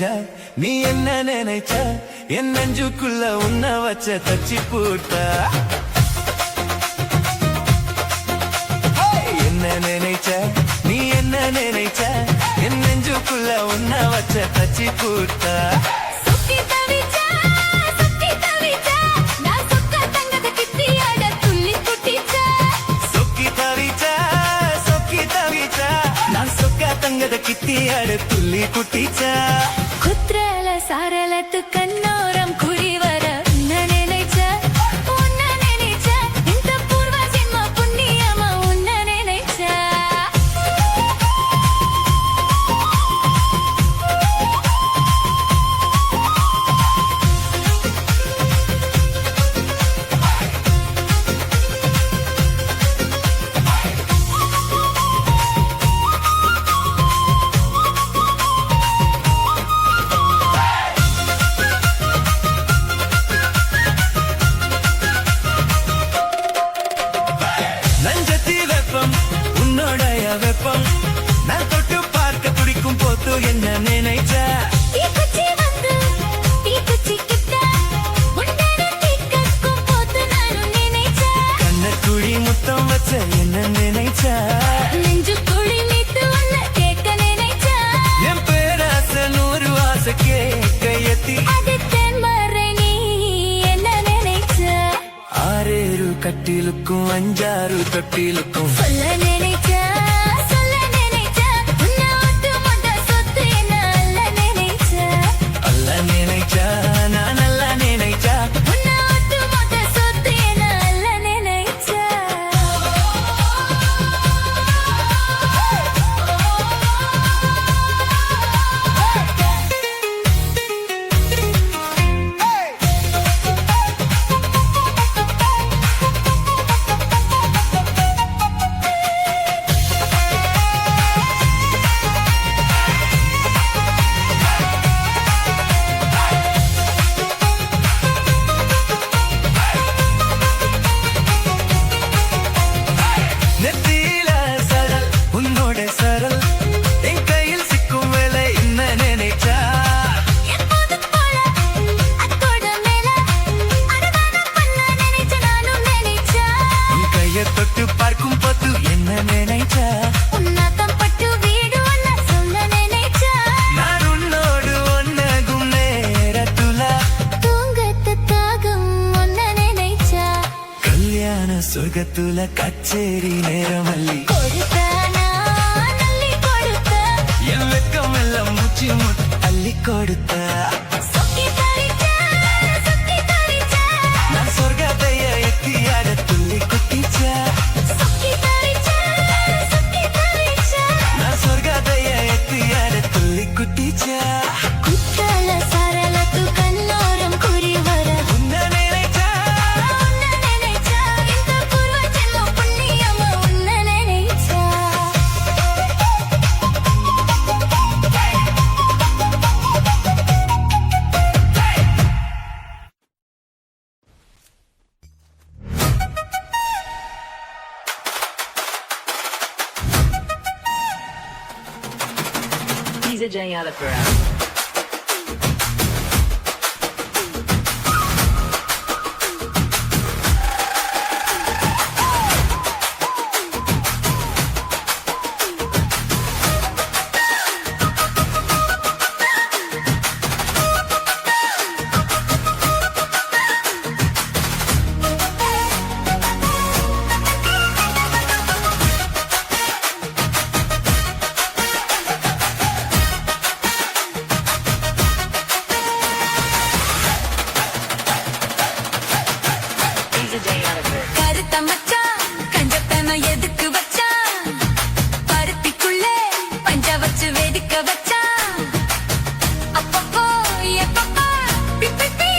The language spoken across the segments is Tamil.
நினைச்ச நீ என்ன நினைச்ச என் நெஞ்சுக்குள்ள உன்ன வச்ச தச்சி பூட்ட என்ன நினைச்ச நீ என்ன நினைச்ச என் நெஞ்சுக்குள்ள உன்ன வச்ச தச்சி பூட்ட தங்கத கிட்டியாடு துள்ளி குட்டிச்சா குத்ரல சாரலத்து கண்ணோரம் குறி வர நினைச்ச உன்ன நினைச்ச இந்த பூர்வ ஜென்ம புண்ணியமா உன்ன நினைச்ச உன்னோடைய வெப்பம் நான் தொட்டு பார்க்க துடிக்கும் போது என்ன நினைச்ச கண்ணக்குழி முத்தம் வச்ச என்ன நினைச்ச நெஞ்சுக்குழி மீட்டு உன்ன கேட்க நினைச்ச என் பேராச 100 ஆச கேட்க எத்தி அது தென்மறை நீ என்ன நினைச்ச ஆறேறு கட்டிலுக்கும் 5 தொட்டிலுக்கும் சொல்ல நினைச்ச உன்னை ஒட்டு மொத்த சொத்து என்ன அல்ல நினைச்ச அல்ல நினைச்சா நான் நல்ல நினைச்சா உன்னை ஒட்டு மொத்த சொத்து என்ன அல்ல நினைச்ச தொட்டு பார்க்கும் போது என்ன நினைச்ச உன்னாத்தம் பட்டு வீடு ஒன்ன சொல்ல நினைச்ச நான் உன்னோடு ஒன்னகும் நேரத்துல தூங்கத்த தாகம் ஒன்ன நினைச்ச கல்யாண சொர்க்கத்துல கச்சேரி நேரமல்லி கொடுத்தானா நல்லி கொடுத்த என் வெக்கம் எல்லாம் மூச்சு அள்ளி கொடுத்த நான் சொர்க்கத்தைய எத்தியாட துள்ளி குட்டிச்ச நான் சொர்க்கத்தைய எத்தியாட துள்ளி குட்டிச்ச குத்தல சரலத்து கண்ணோரம் குறி வர உன்ன நினைச்சா இந்த பூர்வ ஜென்ம புண்ணியமா உன்ன நினைச்ச DJ Alapura. கருத்த மச்சான் கஞ்சத்தன எதுக்கு வச்சான் பருத்திக்குள்ளே பஞ்ச வச்சு வேடிக்க வச்சான் அப்பப்போ எப்பப்பா பிப்பி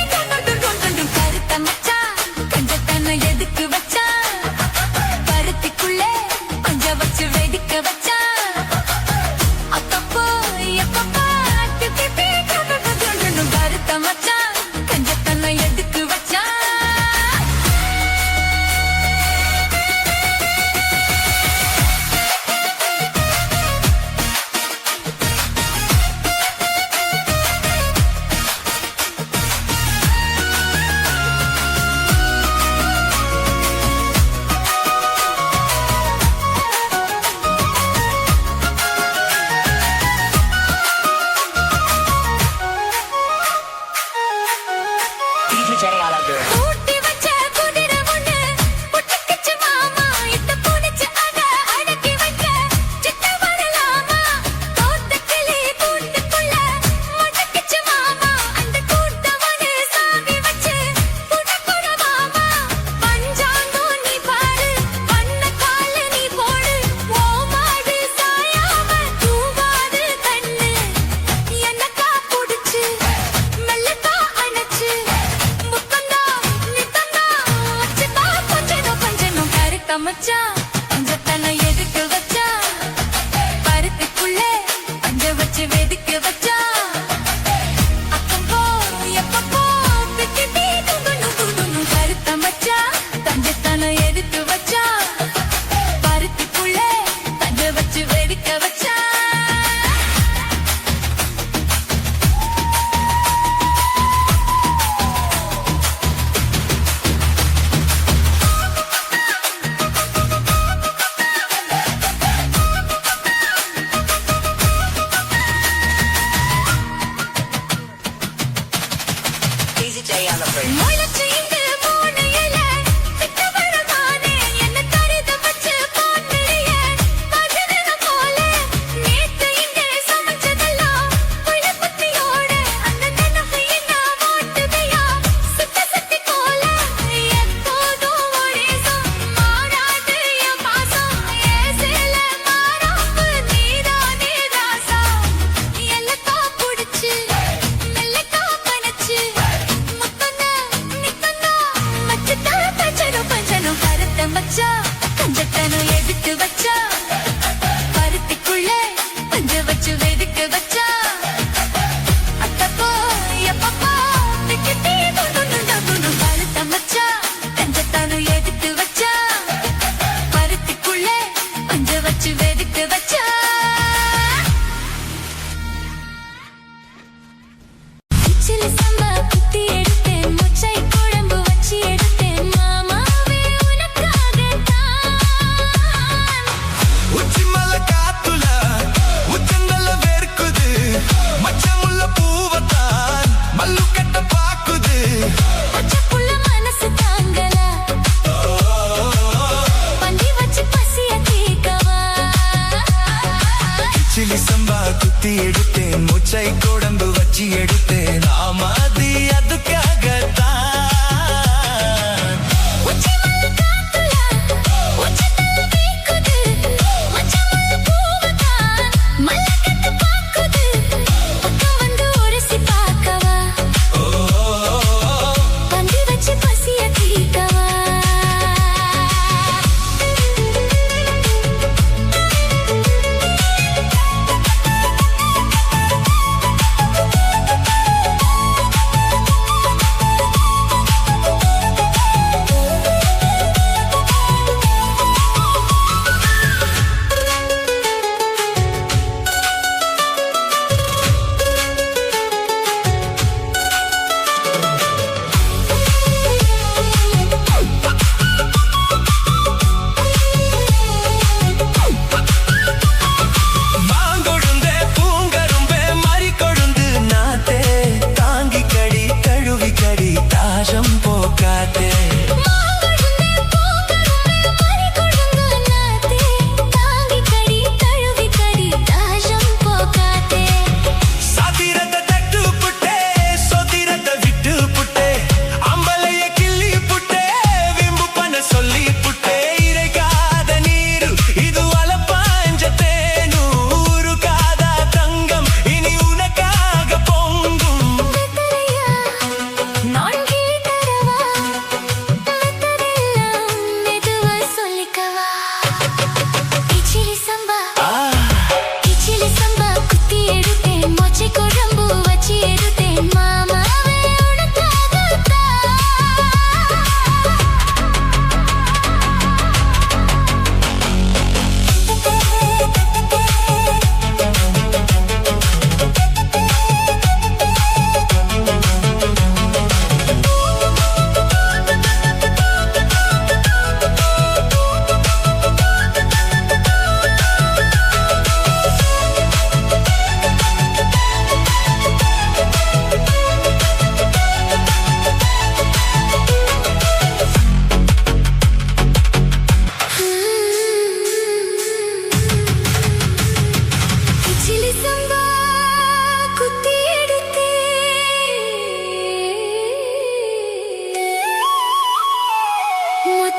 கருத்த மச்சான் கஞ்சத்தன எதுக்கு வச்சான் பருத்திக்குள்ளே பஞ்ச வச்சு வேடிக்க வச்சான் அப்பப்போ எப்பப்பா பிப்பி கருத்த மச்சான் கஞ்சத்தன எதுக்கு வச்சான் DJ Oliver. ஊட்டி வச்ச குதிரை ஒண்ணு புட்டுக்கிச்சு மாமா இத்த புடிச்சு அத அடக்கி வைக்க சித்த வரலாமா தோத்த கிளி கூட்டுக்குள்ள முடக்கிச்சு மாமா அந்த கூட்டவனு சாவி வச்சு புடக்குற மாமா பஞ்சாங்கோ நீ பாரு பண்ண கால நீ போடு ஓ மாடு சாயாம தூவாது கண்ணு என்னக்கா புடிச்சு மெல்லக்கா அணைச்சு முத்தந்தா நித்தந்தா வச்சுக்கா கொஞ்சம் கருக்க மச்சான் பஞ்சத்தனை எதுக்கு வச்சா பருத்திக்குள்ளே பஞ்ச வச்சு வெதுக்கு வச்சா அப்பப்போ எப்பப்போ பிட்டி டீ துண்டு கருத்த மச்சான் பஞ்சத்தனை எதுக்கு வச்சா பருத்திக்குள்ளே பஞ்ச வச்சு வெதுக்க வச்சா DJ Oliver. முளைச்சு இங்கு மூணு இலை, சித்த வரமானே, என்னை தரிது வச்சு போட்டுறியே, பஜனை போல. நேத்து இங்கே சமைச்சதெல்லாம் புளி குத்தியோட, அந்த நினைவு என்ன மாட்டுதையா, சுத்த சக்தி போல. எப்போதும் ஒரே மாறாது என் பாசம், என் சேல மாறாப்பு நீதானே ராசா. எல்லக்கா புடிச்சு மெல்லக்கா கணச்சு முத்தன நித்தன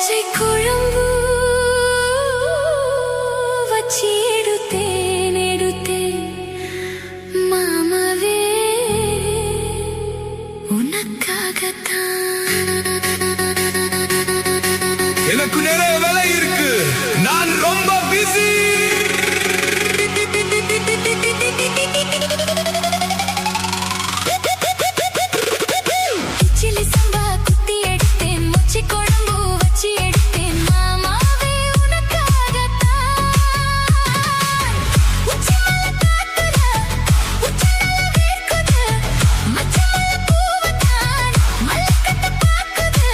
மொச்சை குழம்பு வச்சி எடுத்தேன் மாமாவே உனக்காகத்தான். எனக்கு நிறைய வேலை இருக்கு, நான் ரொம்ப பிஸி. கிச்சிலி சம்பா குத்தி எடுத்தேன் மொச்சை குழம்பு வச்சி எடுத்தேன் மாமாவே உனக்காகத்தான். உச்சி மலை காத்துல உச்சந்தலை வேர்க்குது மச்சமுள்ள பூவத்தான் மல்லிக்கட்டு பாக்குது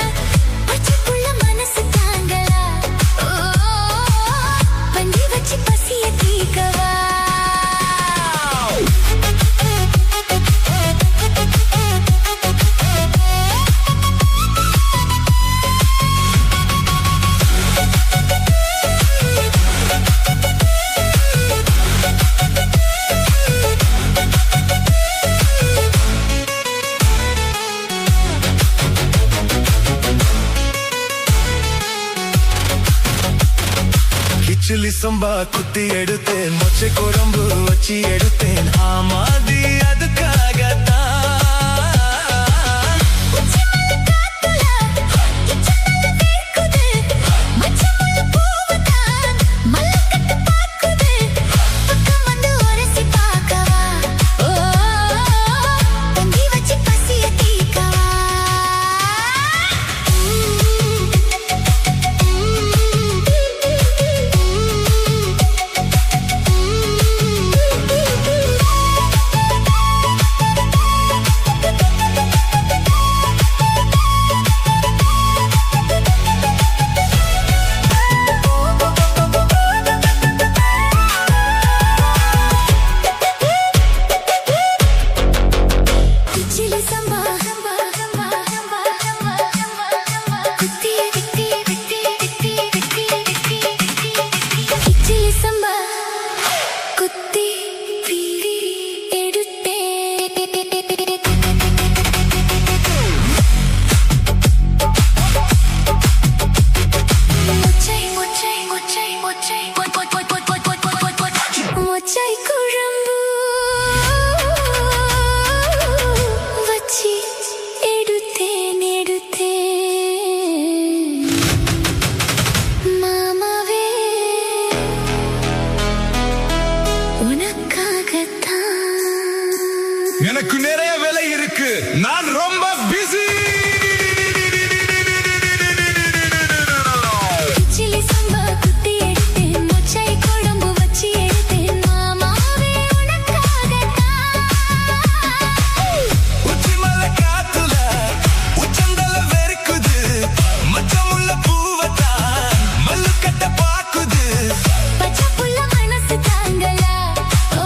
பச்சைப்புள்ள மனசு தாங்களா ஓ பந்தி வச்சு பசிய தீக்கவா. கிச்சிலி சம்பா குத்தி எடுத்தேன் மொச்சை குழம்பு வச்சி எடுத்தேன் ஆமாதி அதுக்காகத்தான். உச்சி மலை காத்துல உச்சந்தலை வேர்க்குது மச்சமுள்ள பூவத்தான் மல்லிக்கட்டு பாக்குது பக்கம் வந்து உரசி பார்க்கவா ஓ பந்தி வச்சு பசிய தீக்கவா. கிச்சிலி சம்பா குத்தி கிச்சிலி சம்பா குத்தி மொச்சை குழம்பு வச்சி எடுத்தேன் மாமாவே உனக்காகத்தான். எனக்கு நிறைய வேலை இருக்கு, நான் ரொம்ப பிஸி. கிச்சிலி சம்பா குத்தி எடுத்தேன் மொச்சை குழம்பு வச்சி எடுத்தேன் மாமாவே உனக்காகத்தான். உச்சி மலை காத்துல உச்சந்தலை வேர்க்குது மச்சமுள்ள பூவத்தான் மல்லிக்கட்ட பாக்குது பச்சைப்புள்ள மனசு தாங்களா ஓ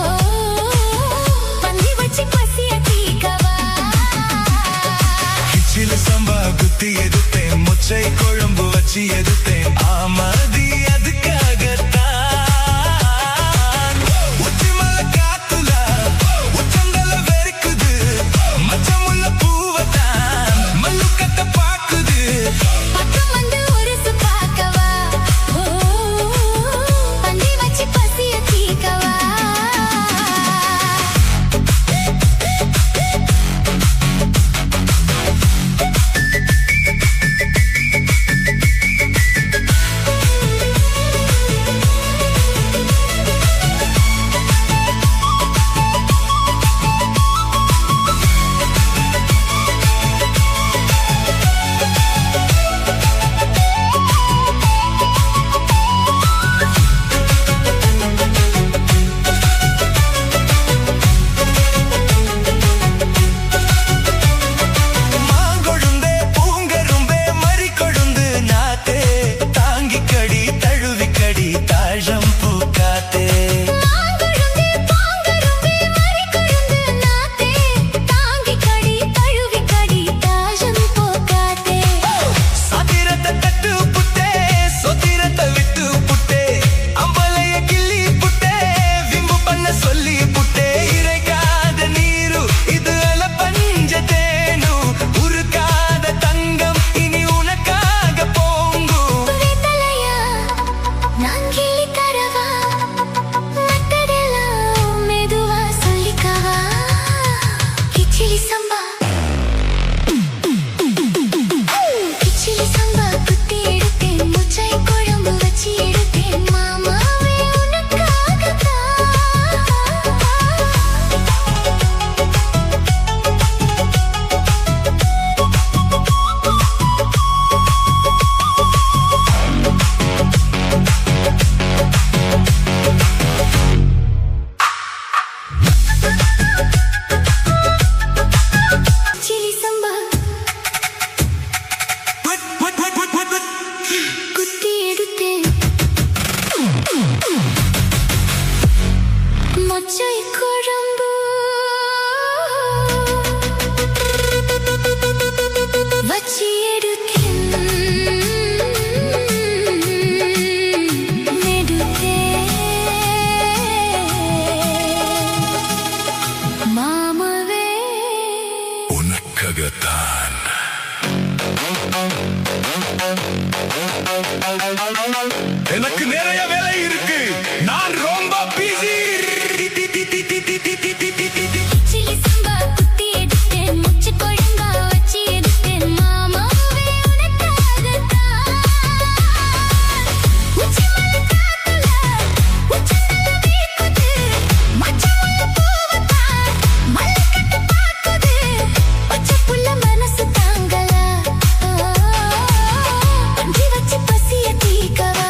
பந்தி வச்சு பசிய தீக்கவா. கிச்சிலி சம்பா குத்தி எடுத்தேன் மொச்சை குழம்பு வச்சி எடுத்தேன் ஆமாதி அதுக்காகத்தான். உச்சி மலை காத்துல உச்சந்தலை வேர்க்குது மச்சமுள்ள பூவத்தான் மல்லிக்கட்ட பாக்குது பக்கம் வந்து உரசி பார்க்கவா ஓ பந்தி வச்சு பசிய தீக்கவா. எனக்கு நிறைய வேலை இருக்கு, நான் ரொம்ப பிஸி. சிலி சம்பா குத்தி எடுத்தேன் முச்சு கொழுங்கா வச்சு எடுத்தேன் மாமாவே உனக்காகத்தான் உச்சி மலை காத்துல உச்சந்தல வீக்குது மச்சமுள்ள பூவத்தான் மல்லு கட்டு பாக்குது பச்சை புள்ள மனசு தாங்கல பஞ்சி வச்சு பசிய தீக்கவா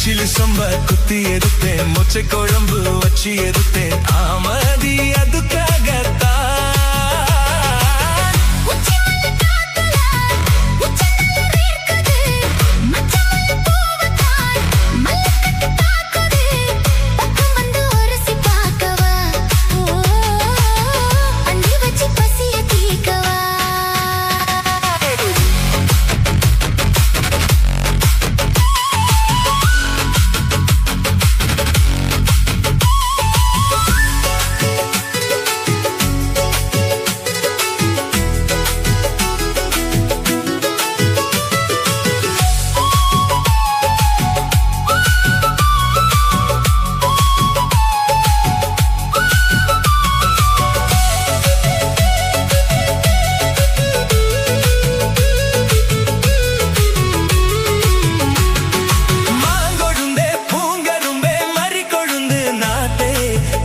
சிலி சம்பா குத்தி எடுத்தேன் மொச்சை குழம்பு வச்சு எடுத்தேன் ஆமதி அதுக்காகத்தான் உச்சி மலை காத்துல உச்சந்தல வீக்குது மச்சமுள்ள பூவத்தான் மல்லு கட்டு பாக்குது பக்கம் வந்து உரசி பார்க்கவா பஞ்சி வச்சு பசிய தீக்கவா மாங்கொழுந்தே பூங்கரும்பே மறிக்கொழுந்து நாட்டே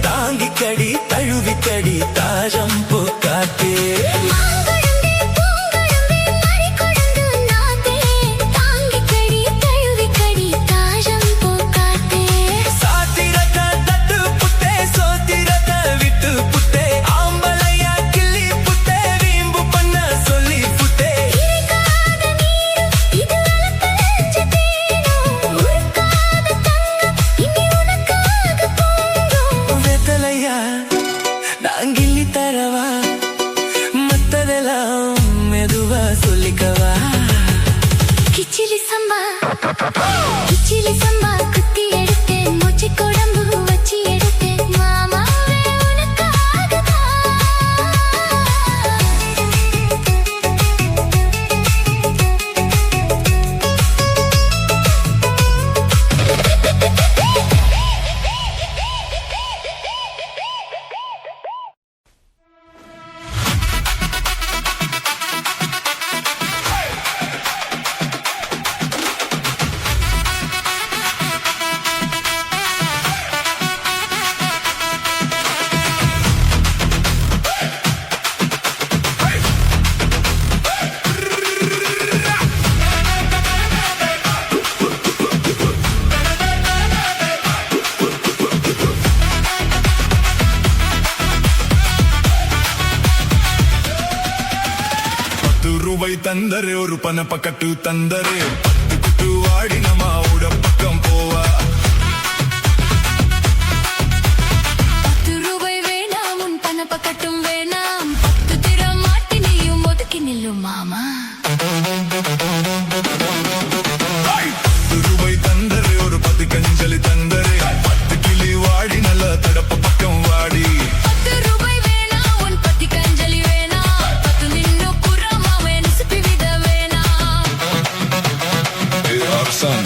தாங்கிக்கடி தழுவிக்கடி தாஜம் பூக்காத்தே மாங்கொழுந்தே பூங்கொழுந்தே மறிக்கொழுந்து நாத்தே தாங்கிக்கடி தழுவிக்கடி தாஜம் பூக்காத்தே சாத்திரத்த தட்டு புட்டே சோத்திரத்த விட்டு புட்டே ஆம்பளையா கிள்ளி புட்டே வீம்பு பண்ண சொல்லி புட்டே இருக்காத நீரும் இது வளர்த்தலஞ்ச தேனும் உருக்காத தங்கம் இனி உனக்காக பொங்கும் வெத்தலையா நான் கிள்ளி தரவா மத்ததெல்லாம் மெதுவா சொல்லிக்கவா கிச்சிலி சம்பா குத்தி எடுத்தேன் மொச்சை குழம்பு வச்சு எடுத்தேன் மாமாவே உனக்காகத்தான் ரூபாய் தந்தரே ஒரு பண பக்கத்து தந்தரே பத்து குட்டு வாடி நம்ம உட பக்கம் போவா. ₹10 வேணாம் உன் பண பக்கட்டும் வேணாம் 10 திரம் மாட்டி நீயும் ஒதுக்கி நில்லும் மாமா ரூபாய் தந்தரே ஒரு 10 கஞ்சலி தந்தரே 10 கிளி வாடி நல்ல தடப்ப பக்கம் வாடி. ₹10 வேணாம் உன் பத்தி கஞ்சலி வேணாம் 10 நின்னு புறமா வேணும் சுப்பி வித வேணாம் Hey, Arsan.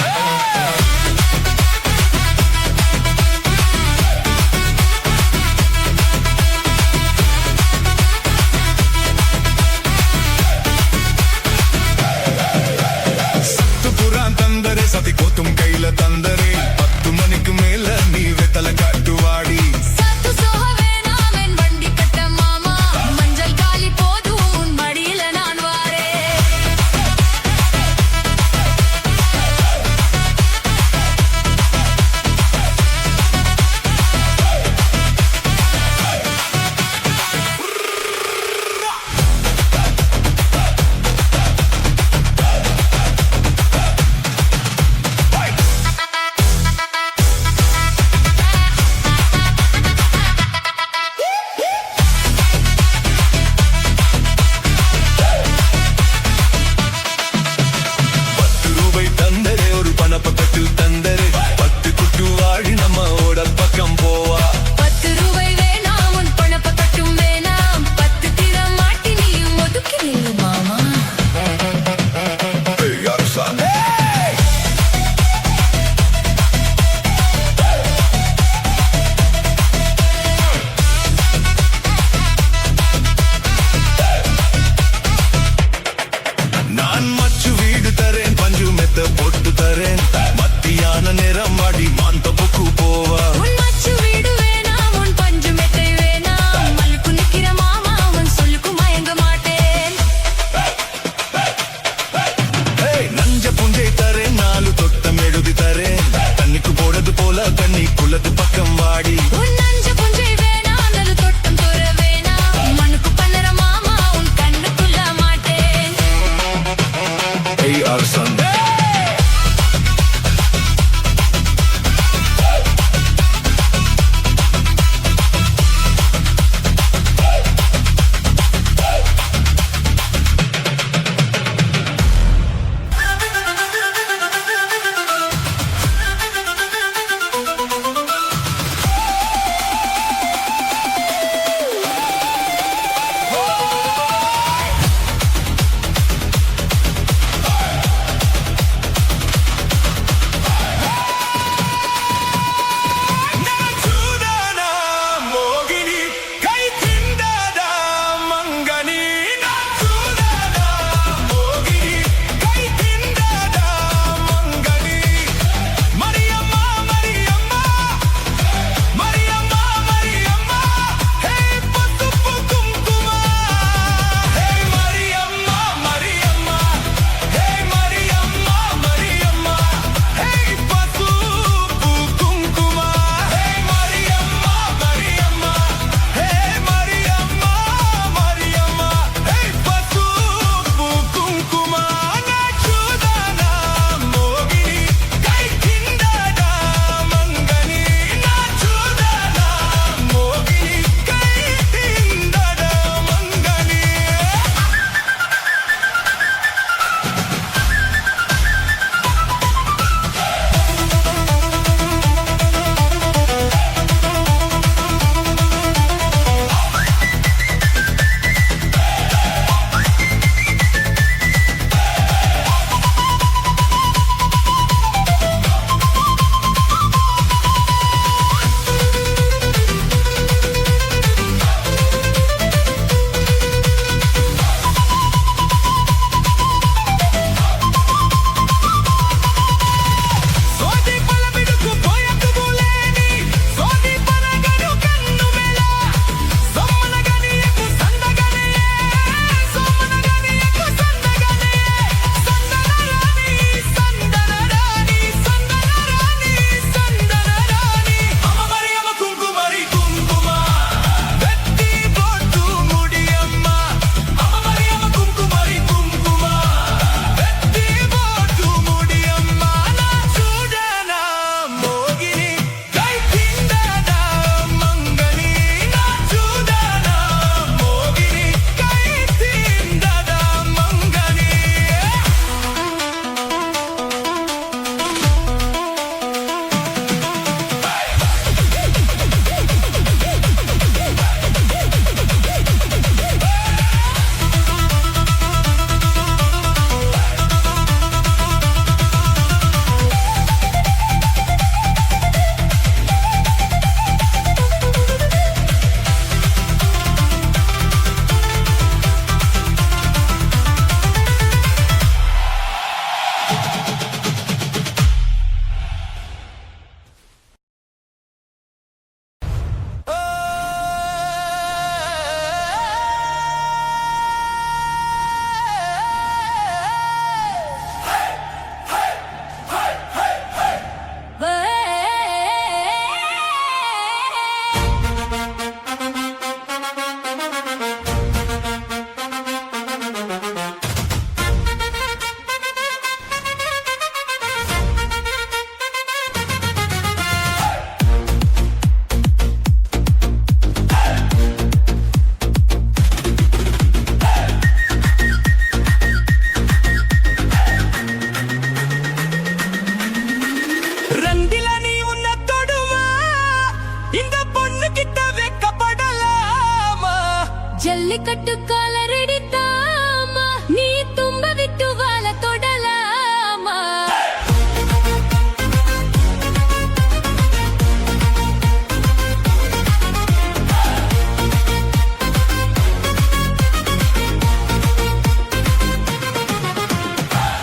கட்டு காலரடி தாமா நீ தும்ப விட்டு வாழ தொடலாமா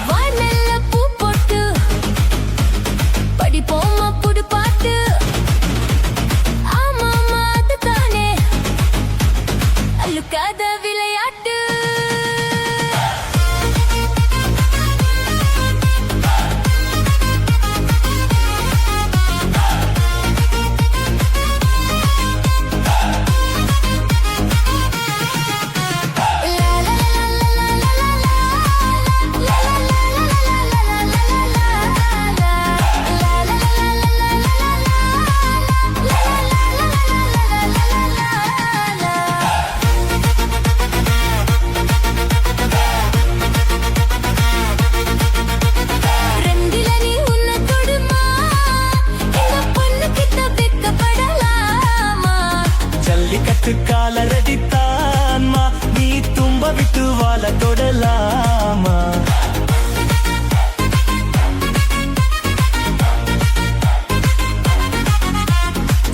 வானல்ல பூ போட்டு படிப்போமா புது பாட்டு ஆமாமா அதுதானே அழுக்காத விளையாட்டு ரெண்டில நீ உன்னை தொடுமா இந்த பொண்ணு கிட்ட வெட்கப்படலாமா ஜல்லிக்கட்டு காலரடி தான்மா நீ தும்ப விட்டு வாழ தொடலாமா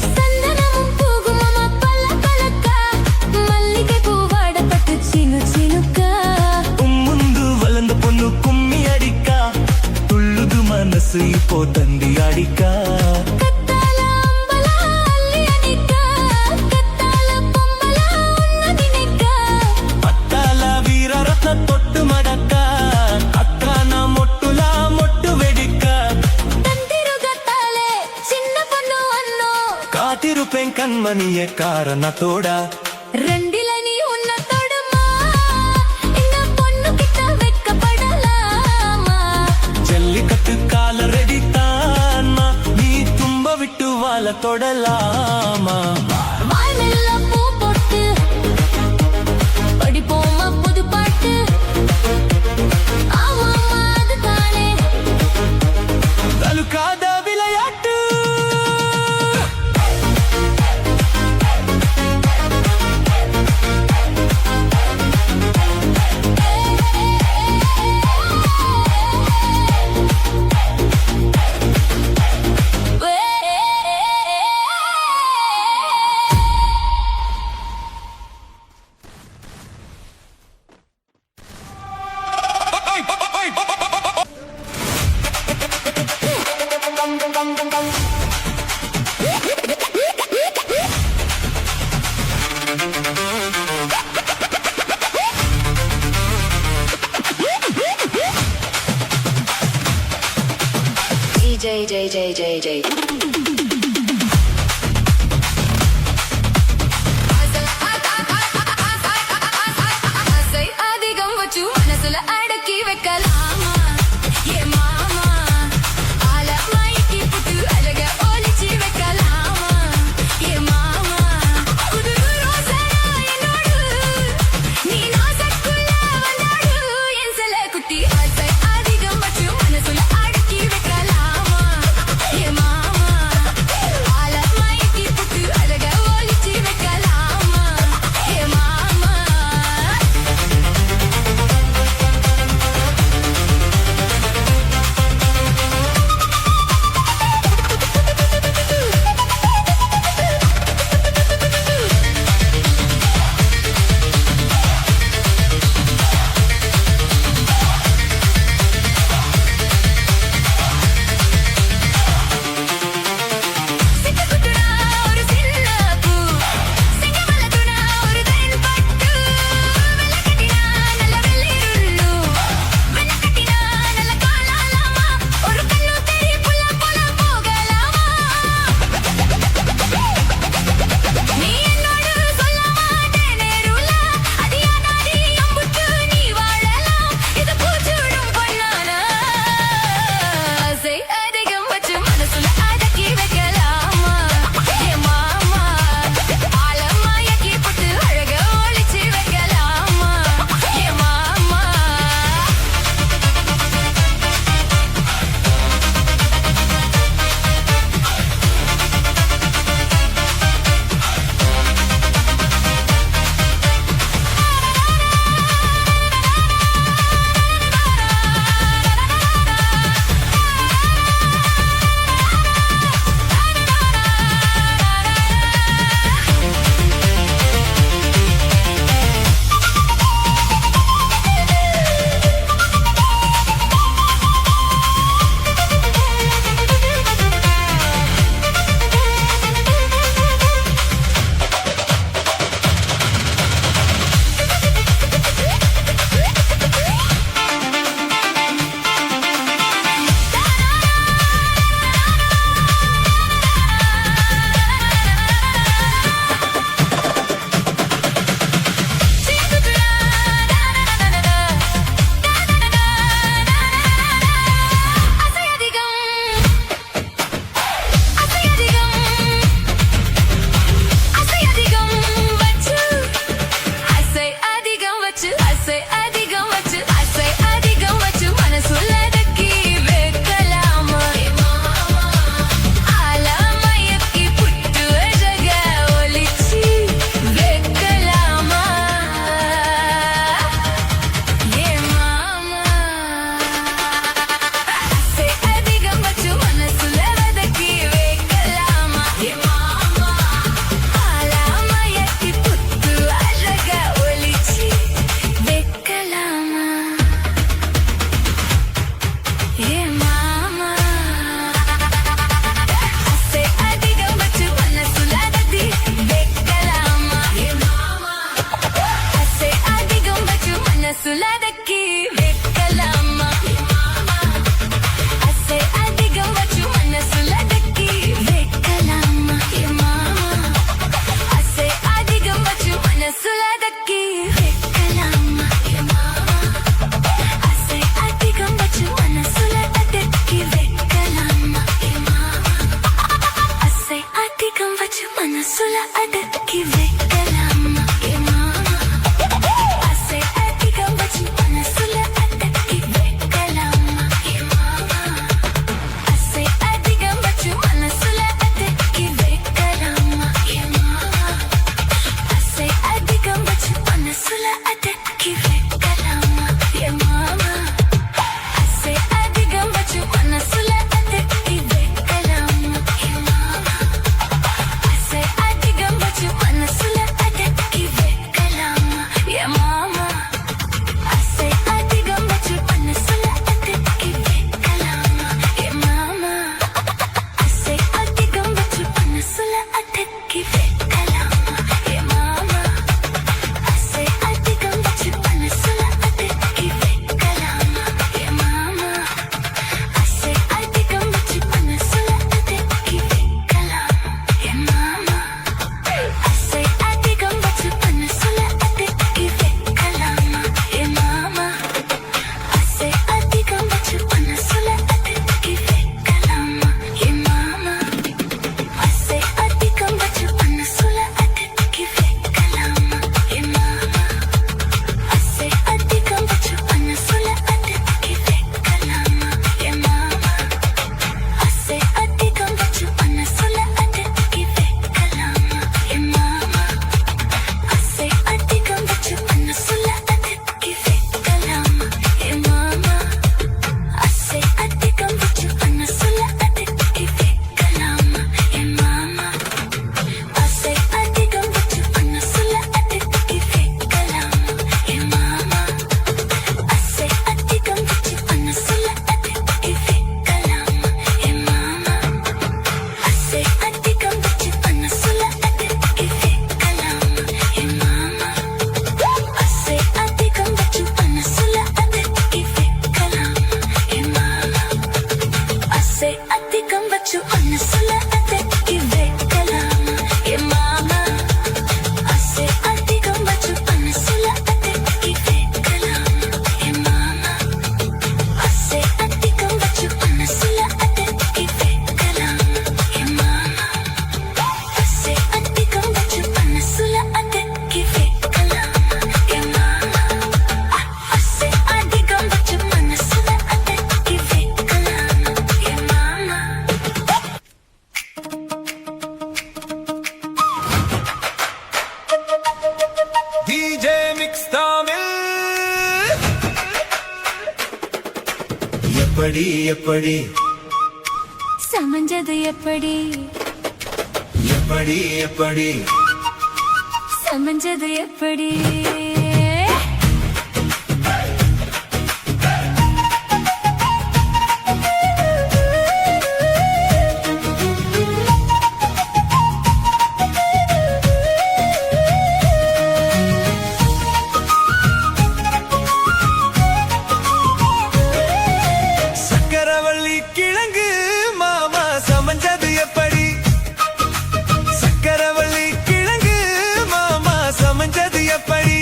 சந்தனமும் பூகுமமா பல்ல பழக்கா மல்லிகை பூவாடப்பட்டு சீனு சீனுக்கா முந்து வளர்ந்த பொண்ணு கும்மி அடிக்கா துள்ளுது மனசு இப்போ தண்டி அடிக்கா கத்தால அம்பலா அள்ளி அடிக்கா கத்தால பொம்பலா உன்னை நினைக்கா அத்தால வீரரத்ன தொட்டு மடக்கா அத்தான மொட்டுலா மொட்டு வெடிக்கா தந்திருகத்தாலே சின்ன பொண்ணு அண்ணோ காத்திருப்பேன் கண்மணிய காரணத்தோட ரெண்டில நீ உன்னை தொடுமா இந்த பொண்ணு கிட்ட வெட்கப்படலாமா ஜல்லிக்கட்டு காலரடி தான்மா நீ தும்ப விட்டு வாழ தொடலாமா வானல்ல பூ போட்டு படிப்போமா புது பாட்டு ஆமாமா அதுதானே தலுக்காத விளையாட்டு DJ. ஆசை அதிகம் வச்சு மனசுல அடக்கி வைக்கலாமா ஏ மாமா ஆல மைக்கி புட்டு அழக ஒளிச்சு வைக்கலாமா ஏ மாமா புது ரோசனா என்னோடு நீ நாசக்குள்ள வந்தாடு என் சில குட்டி ஆசை அதிகம் வச்சு மனசுல அடக்கி வைக்கலாமா ஏ மாமா மனசுல அடக்கி வைக்கலாமா என் மாமா ஆசை அதிகம் வச்சு மனசுல அடக்கி வைக்கலாமா என் மாமா ஆசை அதிகம் வச்சு மனசுல அடக்கி வைக்கலாமா என் மாமா ஆசை அதிகம் வச்சு மனசுல அடக்கி வைக்கலாமா என் மாமா ஆசை அதிகம் வச்சு மனசுல அடக்கி வைக்கலாமா என் மாமா ஆசை அதிகம் வச்சு மனசுல அடக்கி வைக்கலாமா என் மாமா ஆசை அதிகம் வச்சு மனசுல அடக்கி வைக்கலாமா என் மாமா ஆசை அதிகம் வச்சு மனசுல அடக்கி வைக்கலாமா என் மாமா ஆசை அதிகம் வச்சு மனசுல அடக்கி வைக்கலாமா என் மாமா ஆசை அதிகம் வச்சு மனசுல அடக்கி வைக்கலாமா என் மாமா ஆசை அதிகம் வச்சு மனசுல அடக்கி வைக்கலாமா என் மாமா ஆசை அதிகம் வச்சு மனசுல அடக்கி வைக்கலாமா என் மாமா ஆசை அதிகம் வச்சு மனசுல அடக்கி வைக்கலாமா என் மாமா ஆசை அதிகம் வச்சு மனசுல அடக்கி வைக்கலாமா என் மாமா ஆசை அதிகம் வச்சு மனசுல அடக்கி வைக்கலாமா என் மாமா ஆசை அதிகம் வச்சு மனசுல அடக்கி வைக்கலாமா என் மாமா ஆசை அதிகம் வச்சு மனசுல அடக்கி வைக்கலாமா என் மாமா ஆசை அதிகம் வச்சு மனசுல அடக்கி வைக்கலாமா என் மாமா ஆசை அதிகம் வச்சு மனசுல அடக்கி வைக்கலாமா என் மாமா ஆசை அதிகம் வச்சு மனசுல அடக்கி வைக்கலாமா என் மாமா ஆசை அதிகம் வச்சு மனசுல அடக்கி வைக்கலாமா என் மாமா ஆசை அதிகம் வச்சு மனசுல அடக்கி வைக்கலாமா என் மாமா ஆசை அதிகம் வச்சு மனசுல அடக்கி வைக்கலாமா என் மாமா ஆசை அதிகம் வச்சு மனசுல அடக்கி வைக்கலாமா என் மாமா ஆசை அதிகம் வச்சு மனசுல அடக்கி வைக்கலாமா என் மாமா ஆசை அதிகம் வச்சு மனசுல அடக்கி வைக்கலாமா என் மாமா டிஜே மிக்ஸ் தமிழ் எப்படி எப்படி சமஞ்சது எப்படி எப்படி எப்படி சமஞ்சது எப்படி சக்கரவள்ளி கிழங்கு மாமா சமஞ்சது எப்படி சக்கரவள்ளி கிழங்கு மாமா சமஞ்சது எப்படி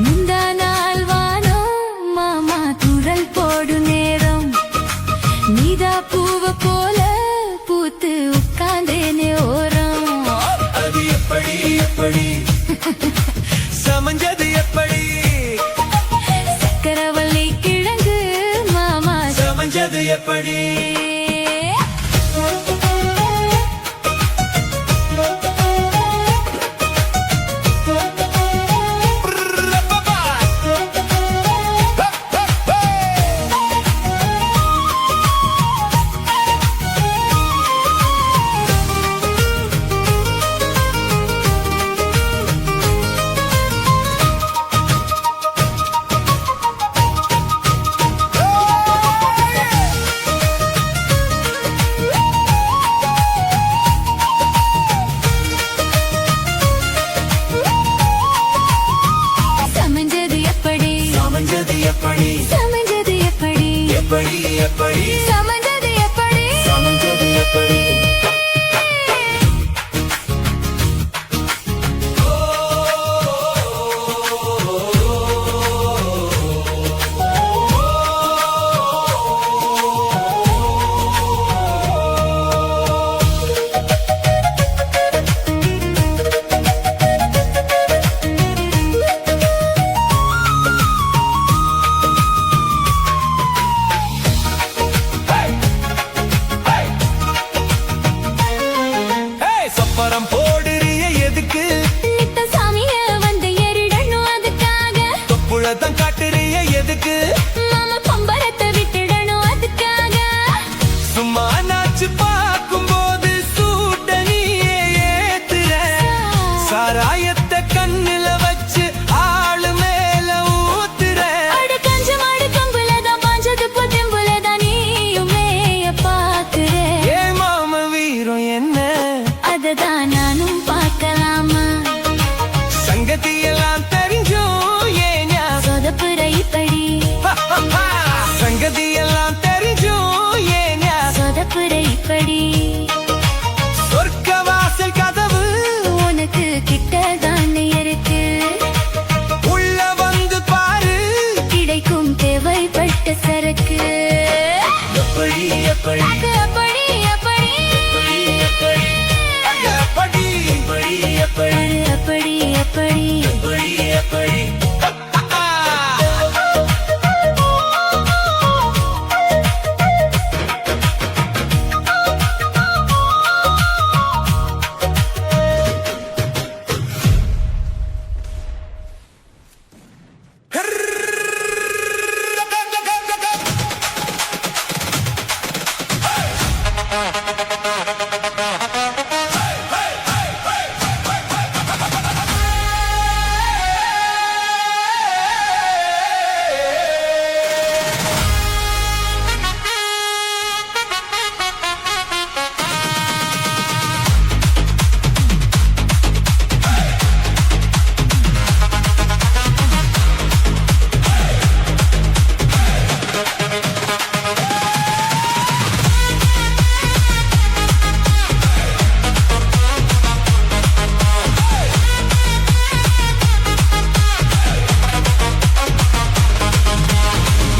முந்தா நாள் வானம் மாமா குரல் போடு நேரம் நீதா பூவ போல பூத்து உட்கார்ந்தேனே ஓரம் அது எப்படி எப்படி சமஞ்சது எப்படி சக்கரவள்ளி கிழங்கு மாமா சமஞ்சது எப்படி சமஞ்சது எப்படி சமஞ்சது எப்படி சமஞ்சது எப்படி எப்படி எப்படி சமஞ்சது எப்படி சமஞ்சது எப்படி தான் காட்டுறிய எதுக்கு மாமா பம்பரத்தை விட்டுடணும் அதுக்காக சும்மா நாச்சு பார்க்கும் போது சூட்ட நீயே ஏத்துற சாராயத்தை கண்ணுல வச்சு ஆளு மேல ஊத்துற அட கஞ்ச மாடு கம்புலதான் பாஞ்சது பொதம்புலதான் நீயும் மேய பாக்குற ஏ மாம வீரம் என்ன அததான் நானும் பார்க்கலாமா சங்கதி எல்லாம் தெரிஞ்சும் ஏ냐 சொதப்புற இப்படி சங்கதி எல்லாம் தெரிஞ்சும் ஏ냐 சொதப்புற இப்படி சொர்க்க வாசல் கதவு உனக்கு கிட்டதானே இருக்கு உள்ள வந்து பாரு கிடைக்கும் தேவைப்பட்ட சரக்கு எப்படி எப்படி அது அப்படி அப்படி எப்படி எப்படி அது அப்படி அப்படி எப்படி எப்படி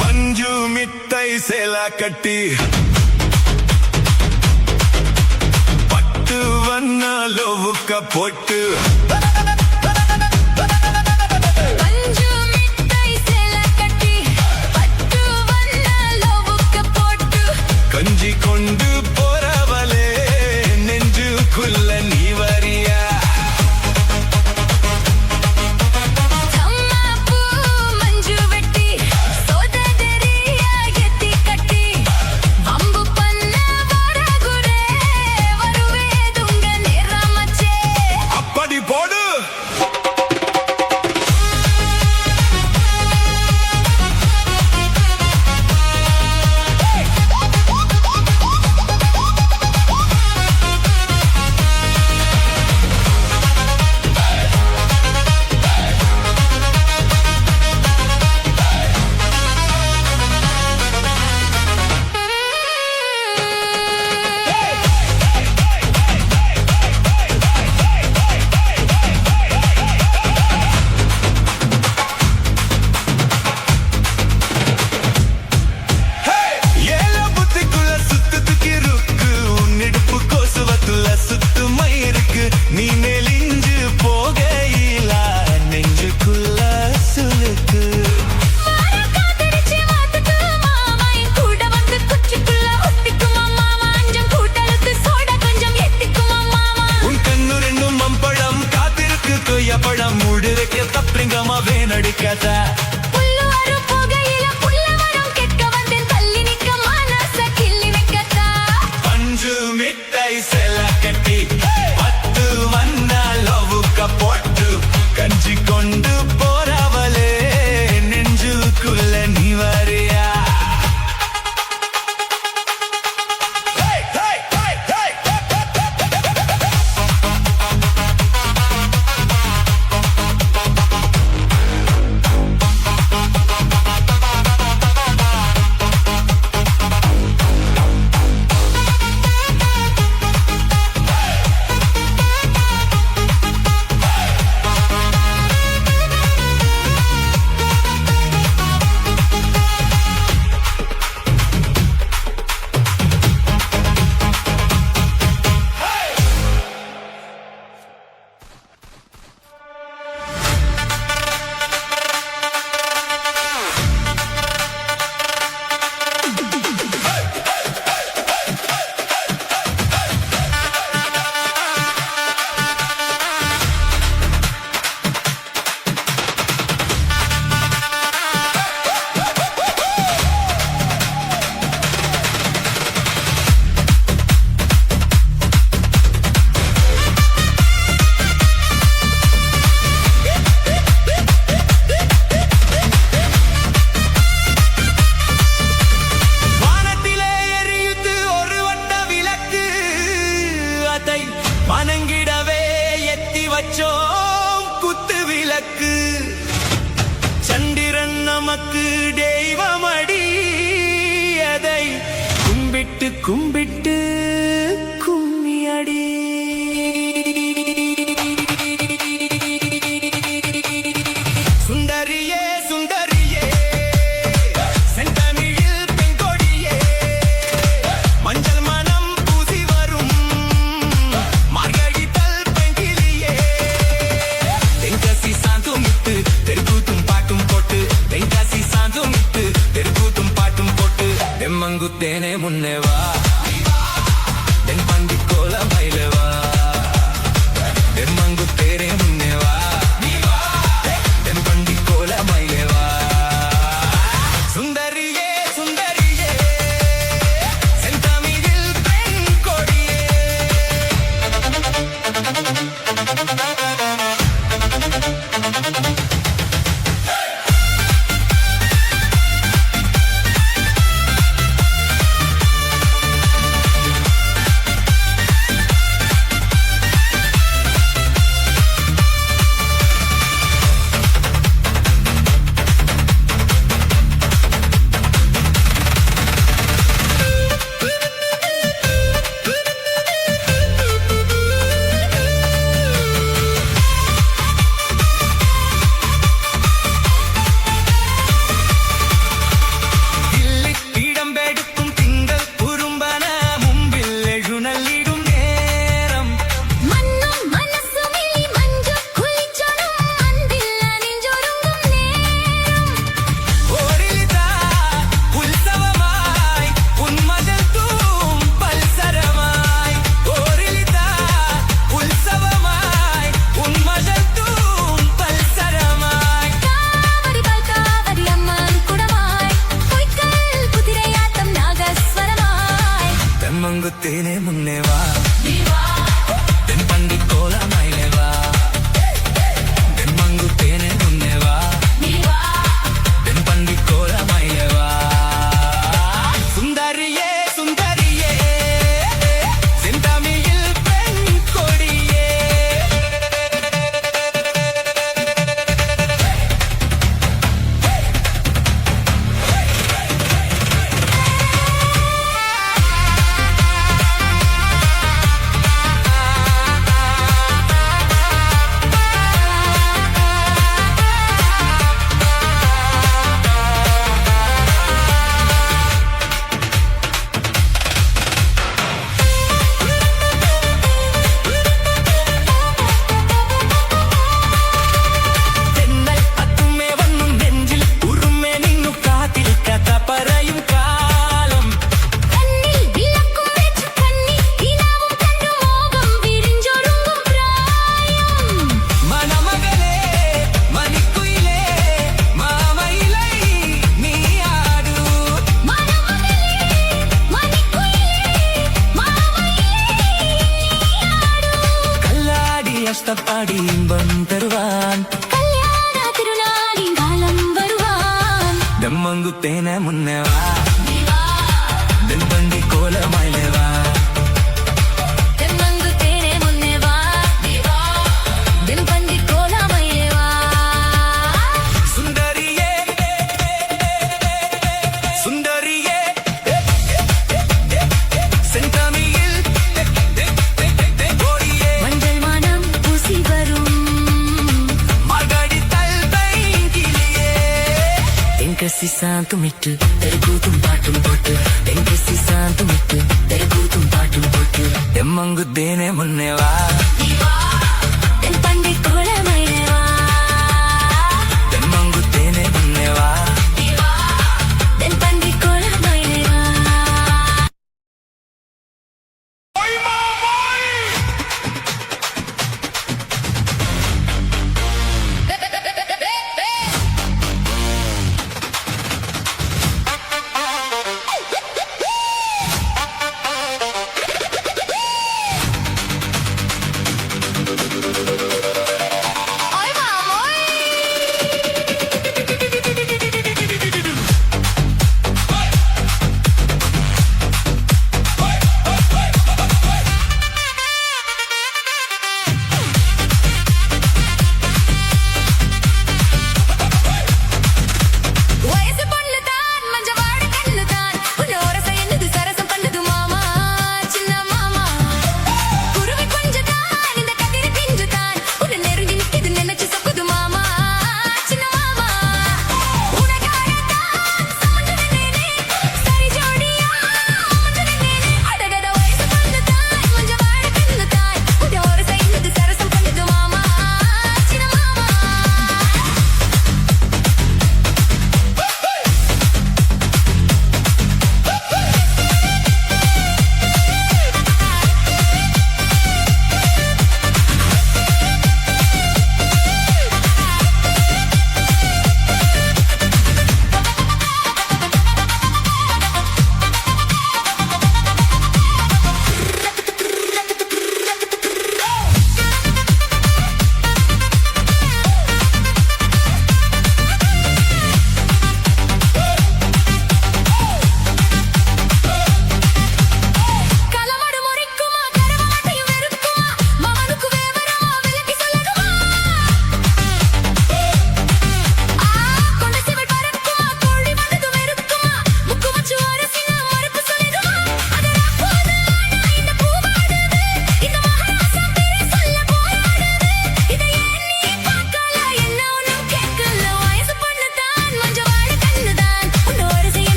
மஞ்சு மிட்டை சேலா கட்டி பட்டு வண்ண லோவுக்க போட்டு பஞ்சு மிட்டாய் சேலை கட்டி பட்டு வண்ண லோவுக்க போட்டு கஞ்சி கொண்டு போறவளே நெஞ்சுக்குள்ள நீ வரியா அம்மா பூ மஞ்சு வெட்டி சோதரியா எத்தி கட்டி வம்பு பண்ண வரகுரே வருவேதுங்க நிறமச்சே அப்படி போடு ஏல புத்திக்குள்ள சுத்துதுக்கு ருக்கு உன்னிடுப்பு கோசுவத்துல சுத்துமை இருக்கு நீ நெலிஞ்சு போகையில நெஞ்சுக்குள்ள சுலுக்கு மாற காதலிச்சு வாத்துக்கு மாமா என் கூட வந்து குச்சிக்குள்ள ஒட்டிக்குமா மாமா அஞ்சம் கூட்டலுக்கு சோடா கொஞ்சம் எத்திக்குமா மாமா உன் கண்ணு ரெண்டும் மம்பழம் காத்திருக்கு கொய்யப்பழம் மூடு வைக்க தப்பிங்கம்மா வேணடிக்காத புல்லு வரும் புகையில புல்ல வரும் கேட்க வந்தேன் தள்ளி நிக்க மனச கிள்ளி வைக்கத்தா பஞ்சு மிட்டாய் சேல கட்டி பத்து வண்ண லோவுக்க போட்டு கஞ்சி கொண்டு போறவளே நெஞ்சுக்குள்ள நீ வரியா நமக்கு தெய்வமடி அதை கும்பிட்டு கும்பிட்டு கும்மியடி சுந்தரியே சுந்தரியே செந்தமிழில் பெண்கொடியே மஞ்சள் மனம் பூசி வரும் மார்கழித்தல் பெண்கிளியே தென்காசி சாந்துமிட்டு தெருக்கூத்தும் பாட்டும் போட்டு தென்காசி சாந்துமிட்டு தெருக்கூத்தும் பாட்டும் போட்டு தெம்மங்குத்தேனே முன்னே வா தென் பந்தி கோல மயிலவா தெம்மங்குத்தேனே முன்னே வா தென் பந்தி கோல மயிலவா சுந்தரியே சுந்தரியே செந்தமிழில் பெண் கொடியே இடம்பெடுக்கும் திங்கள் குறும்பன மும்பில் எழுநல்லிடும் நேரம் மண்ணும் மனசுமிழி மஞ்சள் குளிச்சொடும் அன்பில் அணிஞ்சொருங்கும் நேரம் ஓரிதா உற்சவமாய் உன்மதல் தூம் பல்சரமாய் ஓரிதா உற்சவமாய் உன்மதல் தூம் பல்சரமாய் காவடி பால் காவடி அம்மன் குடமாய் பொய்க்கல் குதிரையாட்டம் நாகஸ்வரமாய் தெம்மங்குத்தேனே முன்னே வா தென் பந்தி கோல மயிலே வா தெம்மங்குத்தேனே முன்னே வா தென் பந்தி கோல மயிலே வா சுந்தரியே சுந்தரியே செந்தமிழில் பெண் கொடியே തെന്നൽ അത്തുമേ വന്നും നെഞ്ചിൽ ഉറുമേ നിന്നു കാതിൽ കഥ പറയും കാലം കണ്ണിൽ വിളക്കും വെച്ച് കണ്ണി ഇനാവും കണ്ടു മോഹം വിരിഞ്ചൊരുങ്ങും പ്രായം മണമകളേ മണിക്കുയിലേ മാമയിലൈ നീയാടൂ മണമകളേ മണിക്കുയിലേ മാമയിലേ കല്ലാടി അഷ്ടപ്പാടി ഇമ്പം തരുവാൻ കല്യാണ തിരുനാളിൻ കാലം വരുവാൻ ദമ്മങ്കുത്തേനെ മുന്നേ വാ ദമ്പന്തി കോലമയിലേ വാ തെമ്മങ്കുത്തേനെ മുന്നേ വാ ദിൽപന്തി കോലമയിലേ വാ സുന്ദരിയേ സുന്ദരിയേ സെന്തമിഴിൽ കൊടിയേ மஞ்சள் மனம் பூசி வரும் മാർഗഴിത്തൽ പെൺകിളിയേ தென்கசி சாந்துமிட்டு தெருக்கூத்தும் பாட்டும் போட்டு தென்கசி சாந்துமிட்டு தெருக்கூத்தும் பாட்டும் போட்டு ദമ്മങ്കുത്തേനെ മുന്നേ വാ தென்பந்தி கோலமயிலே வா ദമ്മങ്കുത്തേനെ മുന്നേ വാ தென்பந்தி கோலமயிலே வா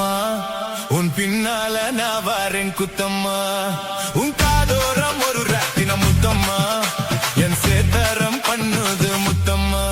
முத்தம்மா உன் பின்னால நான் வாரேன் குத்தம்மா உன் காதோரம் ஒரு ராத்தின முத்தம்மா என் சேதாரம் பண்ணுது முத்தம்மா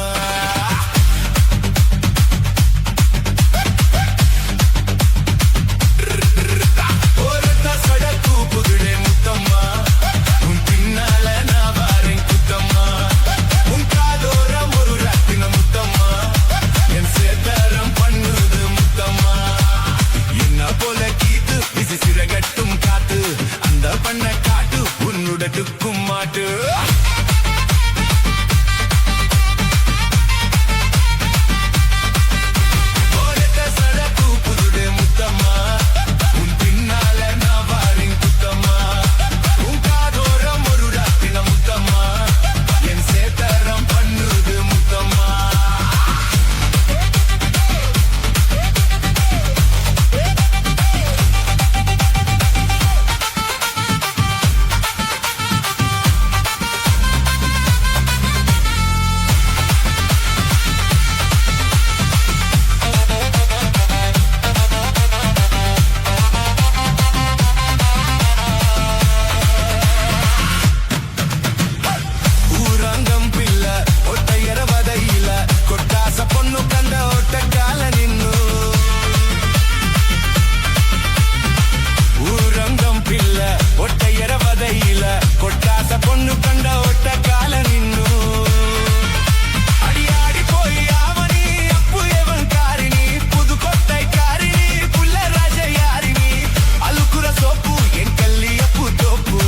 சிறகட்டும் காத்து அந்த பண்ண காட்டு உன்னுடட்டுக்கும் மாட்டு சடக்கு புதுடே முத்தம்மா உன் பின்னால நான் வாரின் குத்தம்மா உன் காதோரம் ஒரு ராத்தின முத்தம்மா என் சேதாரம் பண்ணுது முத்தம்மா పొన్ను కంద ఒట్ట కాల నిన్ను ఊరంగం పిల్ల ఒట్ట ఎరవదయిల కొట్టాస పొన్ను కంద ఒట్ట కాల నిన్ను అడియాడిపోయి ఆవని అప్పు ఎవన్ కారిని పుదు కొట్టై కారిని పుల్ల రాజ యారిని అలుకుర సోపు ఎంకల్లి అప్పు తోపు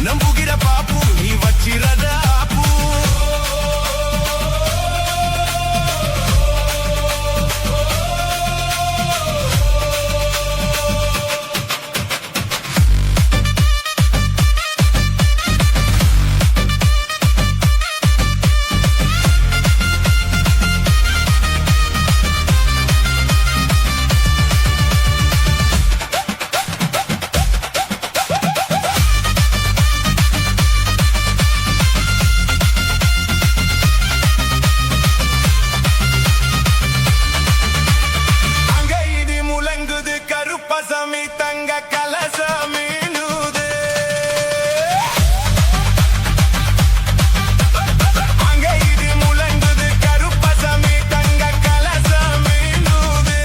నంబుగిర పాపు నీ వచ్చిరద ఆపు கருப்பசமி தங்க கலசமி நூது அங்க இது முழங்குது கருப்பசமி தங்க கலசமி நூது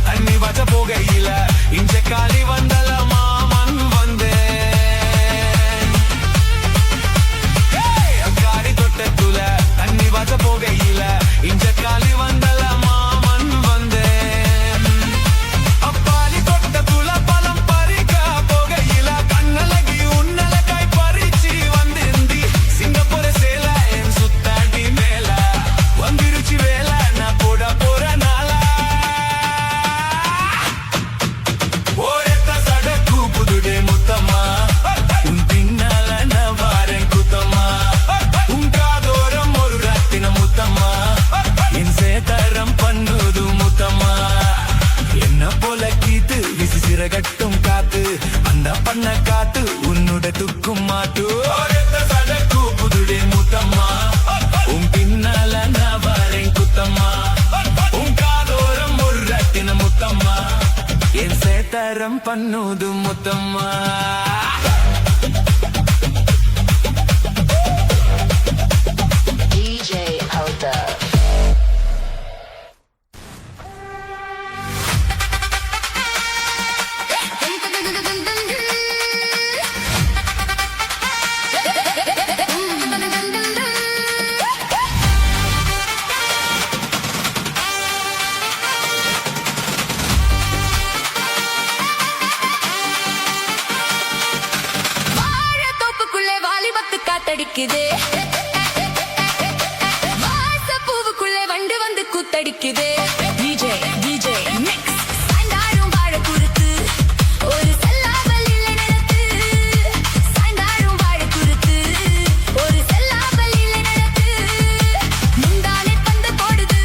தண்ணி வச்ச போகையில இஞ்ச காலி வந்தல மாமன் வந்தேன் அக்காரி தொட்டத்துல தண்ணி வச்ச போகையில இஞ்ச காலி வந்தல மாமன் வந்தேன் அப்பாலி தொட்டத்துல பழம் பறிக்க போகையில கண்ணலகி உன்னலகாய் பறிச்சு வந்திருந்தி சிங்கப்பூர சேல என் சுத்தாடி மேல வந்திருச்சு வேல நான் போட போற நாள முத்தம்மா உன் பின்னால நான் வாரேன் குத்தம்மா உன் காதோரம் ஒரு ராத்தின முத்தம்மா என் சேதாரம் பண்ணுது முத்தம்மா என்ன போல கீத்து விசி சிறகட்டும் காத்து அந்த பண்ண காத்து உன்னுட துக்கும் மாட்டு சடக்கு புதுடே முத்தம்மா உன் பின்னால நான் வாரேன் குத்தம்மா உன் காதோரம் ஒரு ராத்தின முத்தம்மா என் சேதாரம் பண்ணுது முத்தம்மா DJ Alta. காத்தடிக்குதே வாசப்பூவுக்குள்ளே வண்டு வந்து கூத்தடிக்குதே டிஜே டிஜே மிக்ஸ் சாய்ந்தாடும் வாழ குறுத்து ஒரு செல்லாமல் இல்லை நிலத்து சாய்ந்தாடும் வாழ குறுத்து ஒரு செல்லாமல் இல்லை நிலத்து முந்தானை பந்து போடுது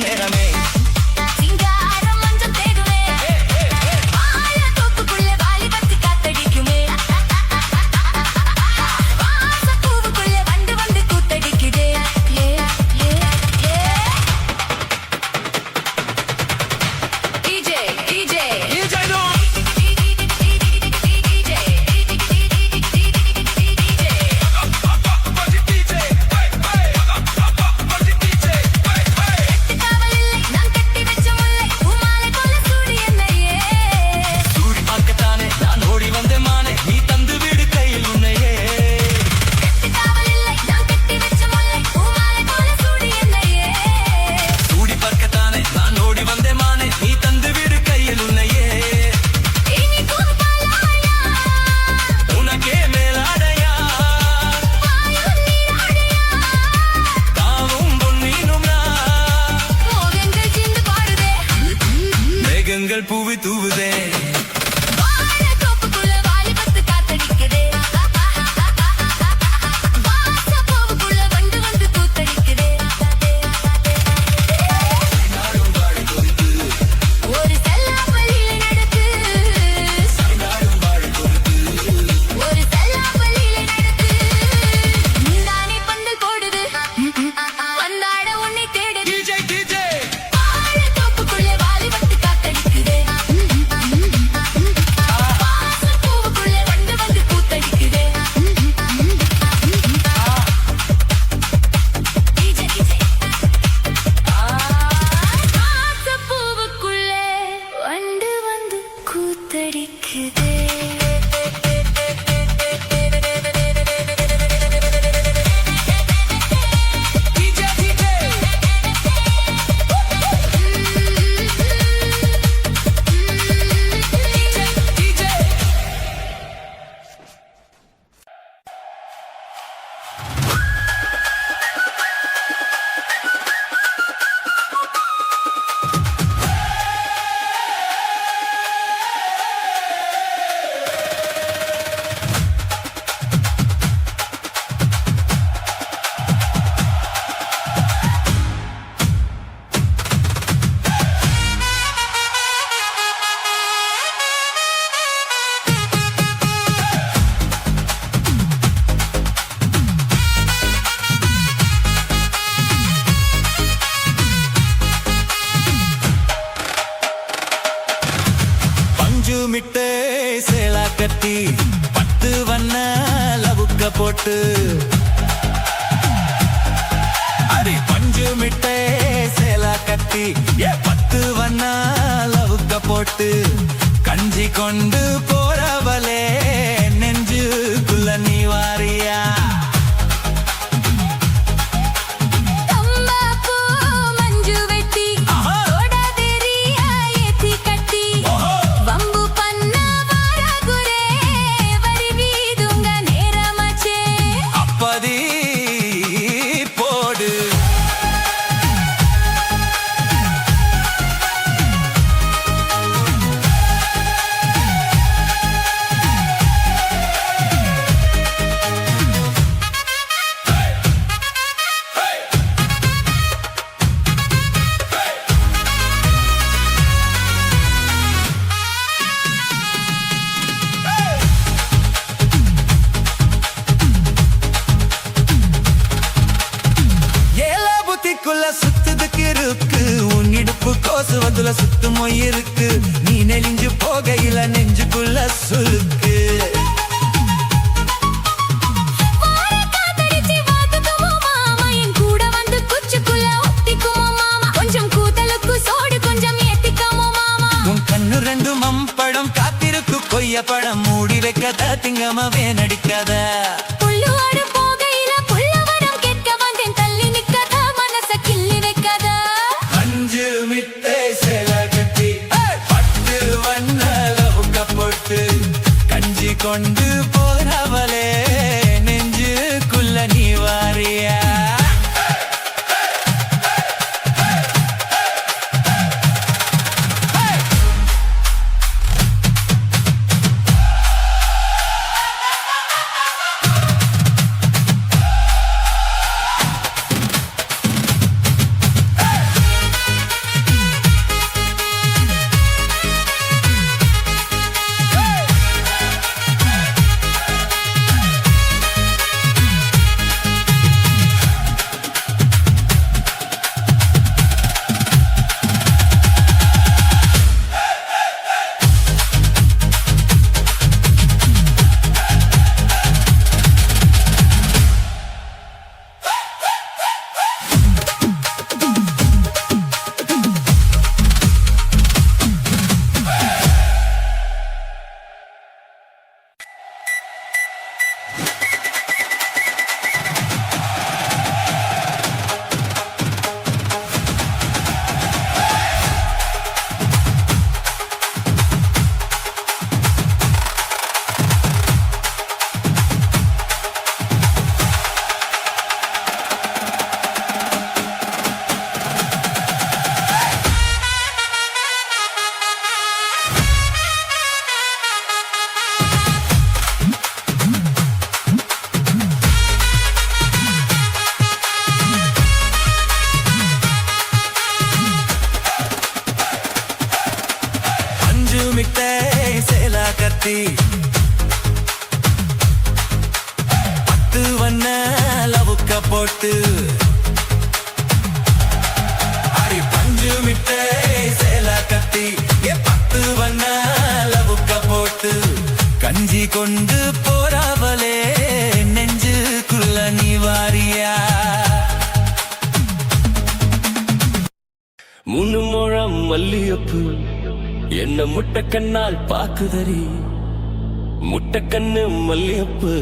நேரமே சிங்காரம் மஞ்சள் தேடுமே வாழ தோப்புக்குள்ள வாலி பத்தி காத்தடிக்குமே வாச பூவுக்குள்ள வந்து வந்து கூத்தடிக்குதே ஏ ஏ ஏ டிஜே டிஜே காவலில்லை நான் கட்டி வச்ச முல்லை பூமாலை போல சூடி என்னையே சூடி பார்க்கத்தானே நான் ஓடி வந்தேன் மானே நீ தந்து விடு கையில் உன்னையே காவலில்லை நான் கட்டி வச்ச முல்லை பூமாலை போல சூடி என்னையே சூடி பார்க்கத்தானே நான் ஓடி வந்தேன் மானே நீ தந்து விடு கையில் உன்னையே இனிக்கும் பாலாயா உனக்கே மேலாடையா வாயும் நீராடையா தாவும் பொன்னீனும் நான் மோகங்கள் சிந்து பாடுதே மேகங்கள் பூவி தூவுதே வாழ தோப்புக்குள்ள வாலி பத்து காத்தடிக்குதே வாச பூவுக்குள்ள வந்து வந்து கூத்தடிக்குதே ஒரு செல்லாப்பள்ளியில நடக்கு ஒரு செல்லாப்பள்ளியில நடக்கு நீதானே பந்தல் போடுது வந்தாட உன்னை தேடுது டிஜே டிஜே வாழ தோப்புக்குள்ள வாலி பத்து காத்தடிக்குதே வாச பூவுக்குள்ள வந்து வந்து கூத்தடிக்குதே டிஜே டிஜே வாச பூவுக்குள்ள வந்து வந்து கூத்தடிக்குதே டிஜே டிஜே டிஜே பஞ்சு மிட்டே சேலா கட்டி பத்து வண்ண லவுக்க போட்டு அடி பஞ்சு மிட்டே சேலா கட்டி பத்து வண்ண லவுக்க போட்டு கஞ்சி கொண்டு போறவளே நெஞ்சுக்குள்ள நீ வாரியா தம்பாப்பூ மஞ்சு வெட்டி ஓடாதேரியா ஏத்தி கட்டி வம்பு பண்ண வாராகுரே வரி வீதுங்க நேரமாச்சே அப்பதி போடு ஏல புத்திக்குள்ள சுத்துதுக்கு இருக்கு உன் இடுப்பு கோசு வந்துல சுத்து மொய் இருக்கு நீ நெலிஞ்சு போகையில நெஞ்சுக்குள்ள சுருக்கு வார காத்தடிச்சி வாத்துக்குமோ மாமா என் கூட வந்து குச்சிக்குள்ள ஒட்டிக்குமோ மாமா கொஞ்சம் கூதலுக்கு சோடு கொஞ்சம் ஏத்திக்கமோ மாமா உன் கண்ணு ரெண்டு மம்படம் காத்திருக்கு கொய்ய படம் மூடி வைக்காத திங்கமவே நடிக்காத புல்லுவாடு போகையில புல்லவனம் கேட்க வந்தேன் தள்ளி நிக்காத மனச கிள்ளி வைக்காத அஞ்சு மிட்டை சேல கட்டி பட்டு வண்ண லவுக்க போட்டு கஞ்சி கொண்டு போறவளே நெஞ்சுக்குள்ள நீ வாரியா கத்தி 10 வண்ண லவுக்க போட்டு அடி பஞ்சு மிட்டை சேல கத்தி 10 வண்ண லவுக்க போட்டு கஞ்சி கொண்டு போறாவலே நெஞ்சுக்குள்ள நீ வாரியா 3 முழம் மல்லியப்பு என்ன முட்டை கண்ணால் பாக்குதடி முட்டை கண்ணு மல்லியப்பு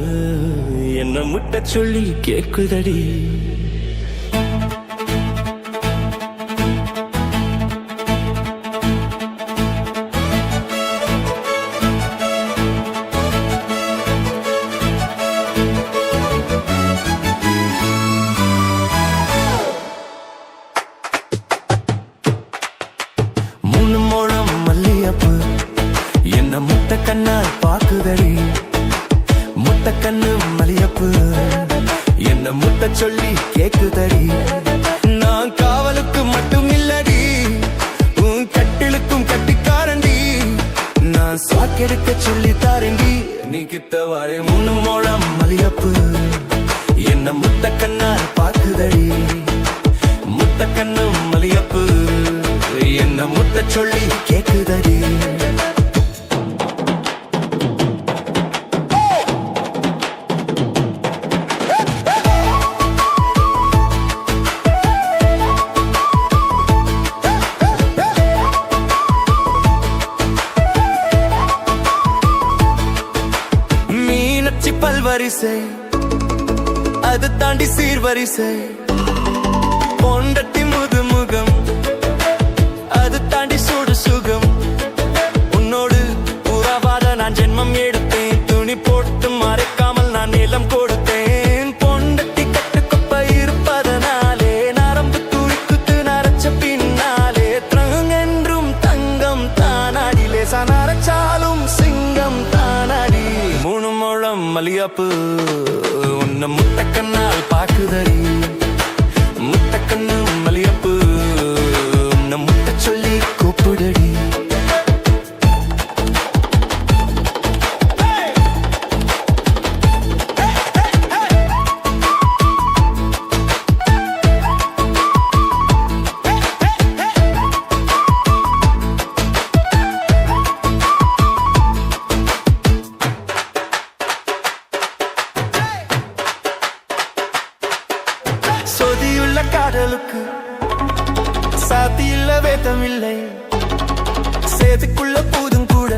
என்ன முட்டை சொல்லி கேக்குதடி என்ன முட்டை கண்ணால் பாக்குதடி முட்டை கண்ணு மலியப்பு என்ன முட்டை சொல்லி கேக்குதடி நான் காவலுக்கு மட்டும் இல்லடி உன் கட்டிலுக்கும் கட்டிக்காரண்டி நான் சாக்கெடுக்க சொல்லி தாரண்டி நீ கிட்ட வாழை 3 முழம் மலியப்பு என்ன முட்டை கண்ணால் பாக்குதடி முட்டை கண்ணு மலியப்பு என்ன முட்டை சொல்லி கேக்குதடி பல்வரிசை அது தாண்டி சீர்வரிசை பொண்டட்டி முதுமுகம் அது தாண்டி சுடு சுகம் உன்னோடு உறவாத நான் ஜென்மம் எடுத்தேன் துணி போட்டு மறைக்காமல் நான் நிலம் கொடுத்தேன் பொண்டட்டி கட்டுக்கொப்ப இருப்பதனாலே நரம்பு துடிக்குத்து நரைச்ச பின்னாலே என்றும் தங்கம் தானாடி லேசா நரைச்சாலும் சிங்கம் தானாடி 3 முழம் மலியப்பு உன்னை முட்டை கண்ணால் பாக்குதடி முட்டை கண்ணு மலியப்பு உன்னை முட்டை சொல்லி கூப்பிடடி சொதியுள்ள காதலுக்கு சாத்தியுள்ள வேதமில்லை சேதுக்குள்ள பூதும் கூட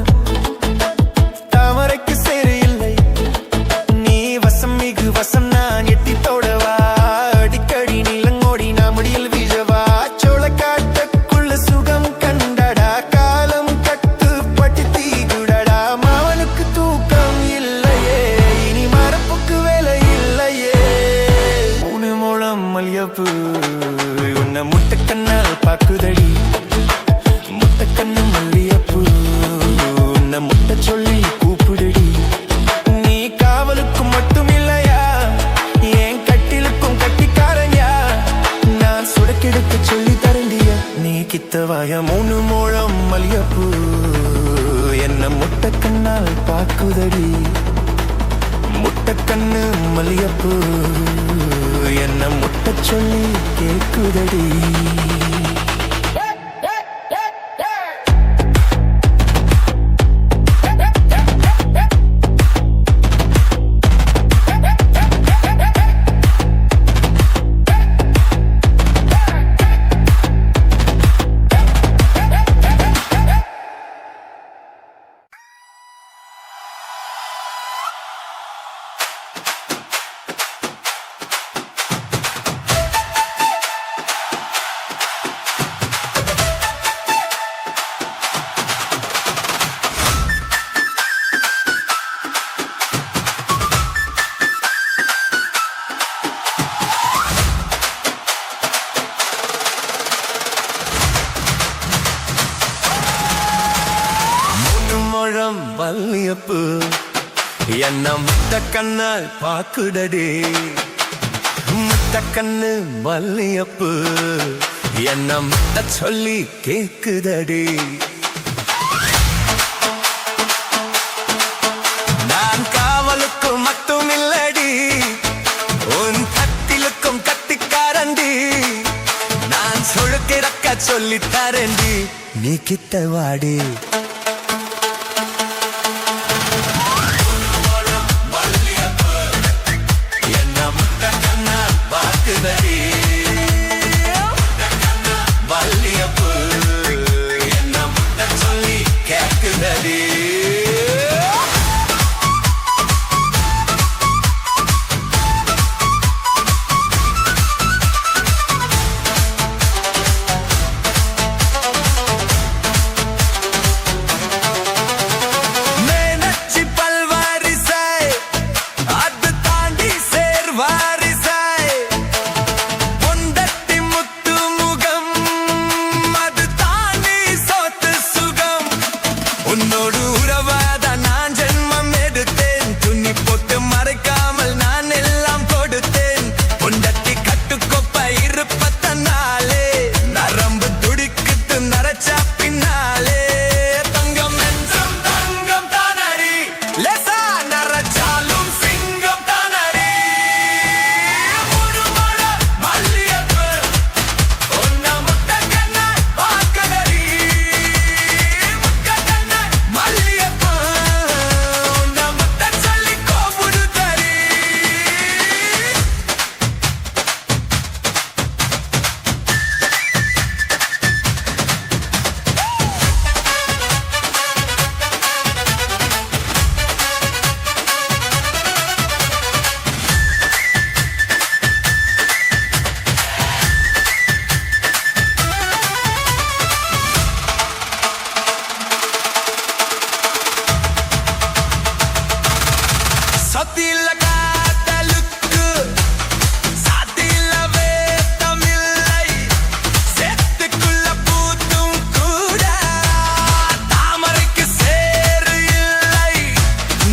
தாமரைக்கு சேரு இல்லை நீ வசம் மிகு வசம் நான் எட்டி தோடவா அடிக்கடி நீலங்கோடி நான் முடியில் வீழவா சோழ காட்டுக்குள்ள சுகம் கண்டடா காலம் கட்டு பட்டு தீகுடடா மாவனுக்கு தூக்கம் இல்லையே இனி மரப்புக்கு வேலை இல்லையே 3 முழம் மல்லியப்பு உன்னை முட்டை கண்ணால் பாக்குதடி முட்டை கண்ணு மல்லியப்பு உன்னை முட்டை சொல்லி கூப்பிடுடி நீ காவலுக்கு மட்டும் இல்லையா என் கட்டிலுக்கும் கட்டிக்காரன்யா நான் சுடக்கெடுக்க சொல்லி தரண்டியா நீ கித்தவாய 3 முழம் மல்லியப்பு என்ன முட்டை கண்ணால் பாக்குதடி முட்டை கண்ணு மல்லியப்பு என்ன முட்டை சொல்லி கேக்குதடி மல்லியப்பு என்ன முட்டை கண்ணால் பாக்குதடி முட்டை கண்ணு மல்லியப்பு என்ன முட்டை சொல்லி கேக்குதடி தாரண்டி நீ கிட்ட வாடி என்ன முட்டை கண்ணா பாக்குதடி வள்ளியப்பு என்ன முட்டை சொல்லி கேக்குதடி மேனச்சி பல்வாரிசை அது தாண்டி சேர்வாரிசை பொண்டட்டி முத்து முகம் அது தாண்டி சொத்து சுகம் உன்னோடு உறவாத நான் ஜென்மம் எடுத்தேன் துணி போட்டு மறைக்காமல் நான் எல்லாம் கொடுத்தேன் பொண்டட்டி கட்டுக்கொப்ப இருப்பத்தனாலே நரம்பு துடிக்கிட்டு நரச்சா பின்னாலே தங்கம் என்றும் தங்கம் தானடி லேசா நரச்சாலும் சிங்கம் தானடி மூணு மழை மல்லியப்பு ஒன்ன முட்டை கண்ணா பாக்கதடி முட்டை கண்ணா மல்லியப்பு ஒன்ன முட்டை சொல்லி கோபுடுதடி சத்தியில்ல காதலுக்கு சாத்தியில்லவே தமிழை சேத்துக்குள்ள பூத்தும் கூட தாமரைக்கு சேரு இல்லை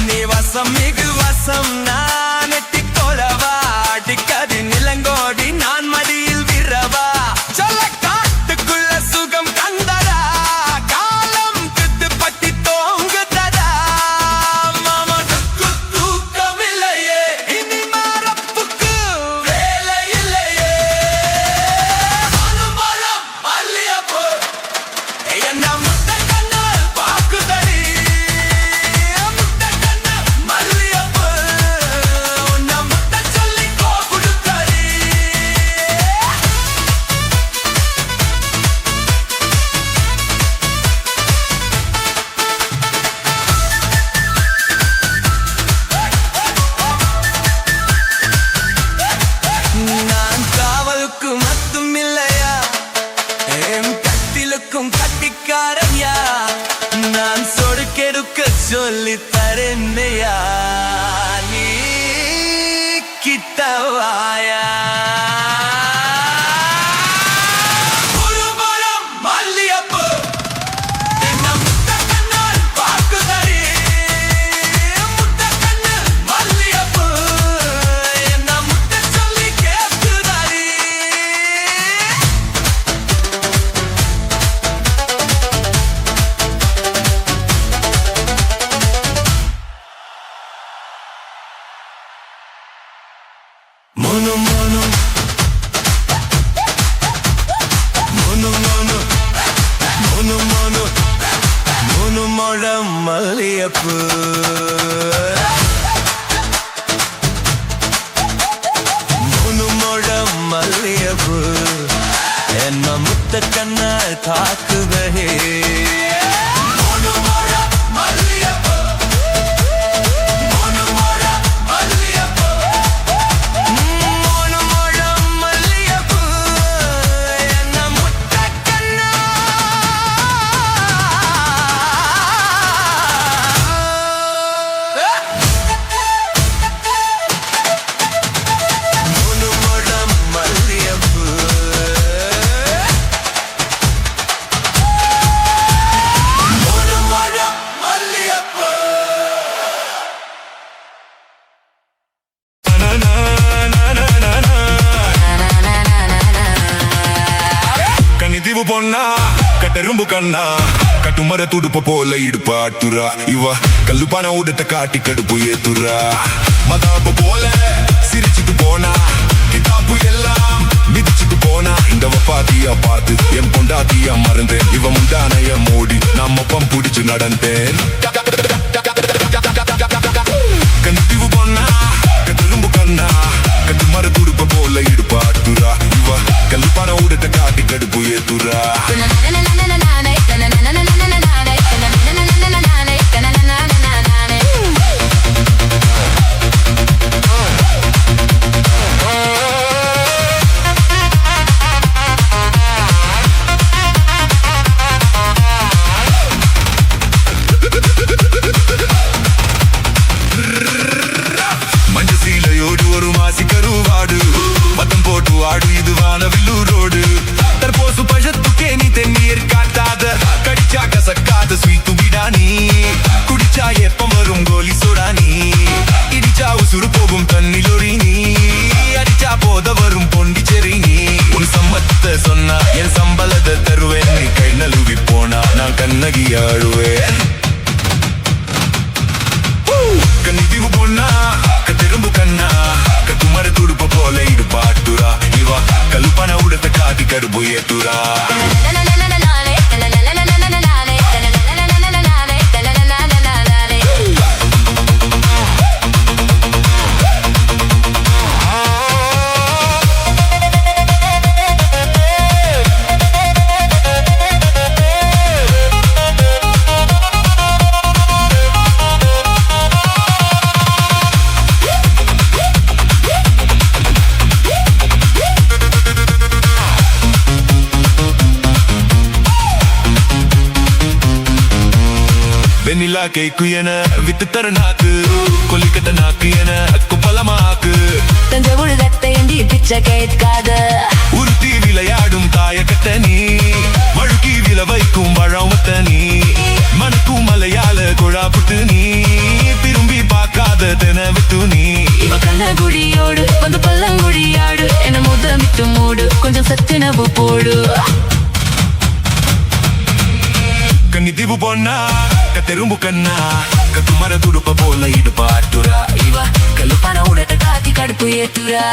நீ வசம் மிகு வசம் நான் எட்டி கொலவா அடிக்கடி நிலங்கோடி நான் மடியில் விரவா சொல்ல காட்டுக்குள்ள சுகம் கந்தரா காலம் கிட்டு பட்டி தோங்குதரா மாமனுக்கு தூக்கமில்லையே இனி மரப்புக்கு வேலை இல்லையே மனம் மல்லியப்பு என்ன முட்டை கண்ணால் பாக்குதடி முட்டை கண்ணா மல்லியப்பு உன்ன முட்டை சொல்லி கோபுடுதடி நான் காவலுக்கு மட்டும் இல்லையா என் கட்டிலுக்கும் கட்டிக்காரையா நான் சொடுக்கெடுக்க சொல்லி தரேன்னையா நீ கிட்டவாயா ஒரு மரம் மல்லியப்பு என்ன முட்டை கண்ணால் பாக்குதடி முட்டை கண்ணு மல்லியப்பு என்ன முட்டை சொல்லி கேக்குதடி Mono mono mono mono mono mono mono mono மல்லியப்பு mono mono மல்லியப்பு என்ன முத்த கண்ணால் தாக்குதே mono mono மல்லியப்பு mono mono மல்லியப்பு மூணு முழம் மல்லியப்பு என்ன முட்டை கண்ணா மூணு முழம் மல்லியப்பு மூணு முழம் மல்லியப்பு கனிதிவு பொண்ணா கட்டெரும்பு கண்ணா கட்டுமர துடுப்ப போல இடுப்பாட்டுறா இவ கல்லுப்பான ஊடத்தை காட்டி கடுப்பு ஏத்துறா மதாப்பு போல சிரிச்சுட்டு போனா கிதாப்பு எல்லாம் மிதிச்சுட்டு போனா இந்த இந்த வப்பாத்திய பார்த்து என் பொண்டாத்திய மறந்தேன் இவ முந்தானைய மூடி நான் மொப்பம் பிடிச்சு நடந்தேன் கண்டிவு பொண்ணா கட்டுரும்பு கண்ணா கட்டு மர துடுப்ப போல இடுப்பாட்டுரா இவ கல்லுப்பான ஊடத்தை காட்டி கடுப்பு ஏத்துரா மஞ்சசீலையோடு ஒரு மாசி கருவாடு மத்தம் போட்டு ஆடு இது வானவில்லூரோடு தற்போசு பழத்துக்கே நீ தென்னீர் காட்டாத கடிச்சா கசக்காத ஸ்வீட்டு விடானி குடிச்சா எப்பம் வரும் கோலி சோடானி இடிச்சா உசுறு போகும் தண்ணிலொரி நீ அடிச்சா போத வரும் பொண்டிச்செறி நீ உன் சம்மத்த சொன்னா என் சம்பளத்தை தருவேன் நீ கை நழுவி போனா நான் கண்ணகி ஆழுவேன் கண்ணிதிவு பொண்ணா கத்திரும்பு கண்ணா கத்து மர துடுப்ப போல இடுப்பாட்டுரா இவா கல்லுப்பான ஊடத்தை காட்டி கடுப்பு ஏத்துரா வெண்ணிலா கேக்கு என வித்து தர நாக்கு கொல்லிக்கட்ட நாக்கு என குப்பலமாக்கு தஞ்சாவூர் தத்தையண்டி பிச்சை கேட்காத உருத்தி விளையாடும் தாயக்கட்ட நீ வழுக்கி வில வைக்கும் வழமத்த நீ மணக்கும் மலையாள குழாப்புட்டு நீ திரும்பி பார்க்காத தெனவிட்டு நீ இவ கண்ணகுடியோடு வந்து பல்லங்குடியாடு என முதமிட்டு மூடு கொஞ்சம் சத்தினவு போடு கண்ணிதிவு பொண்ணா கத்தெரும்பு கண்ணா கத்து மர துடுப்ப போல இடுப்பாட்டுரா இவ கல்லுப்பான ஊடத்தை காட்டி கடுப்பு ஏத்துரா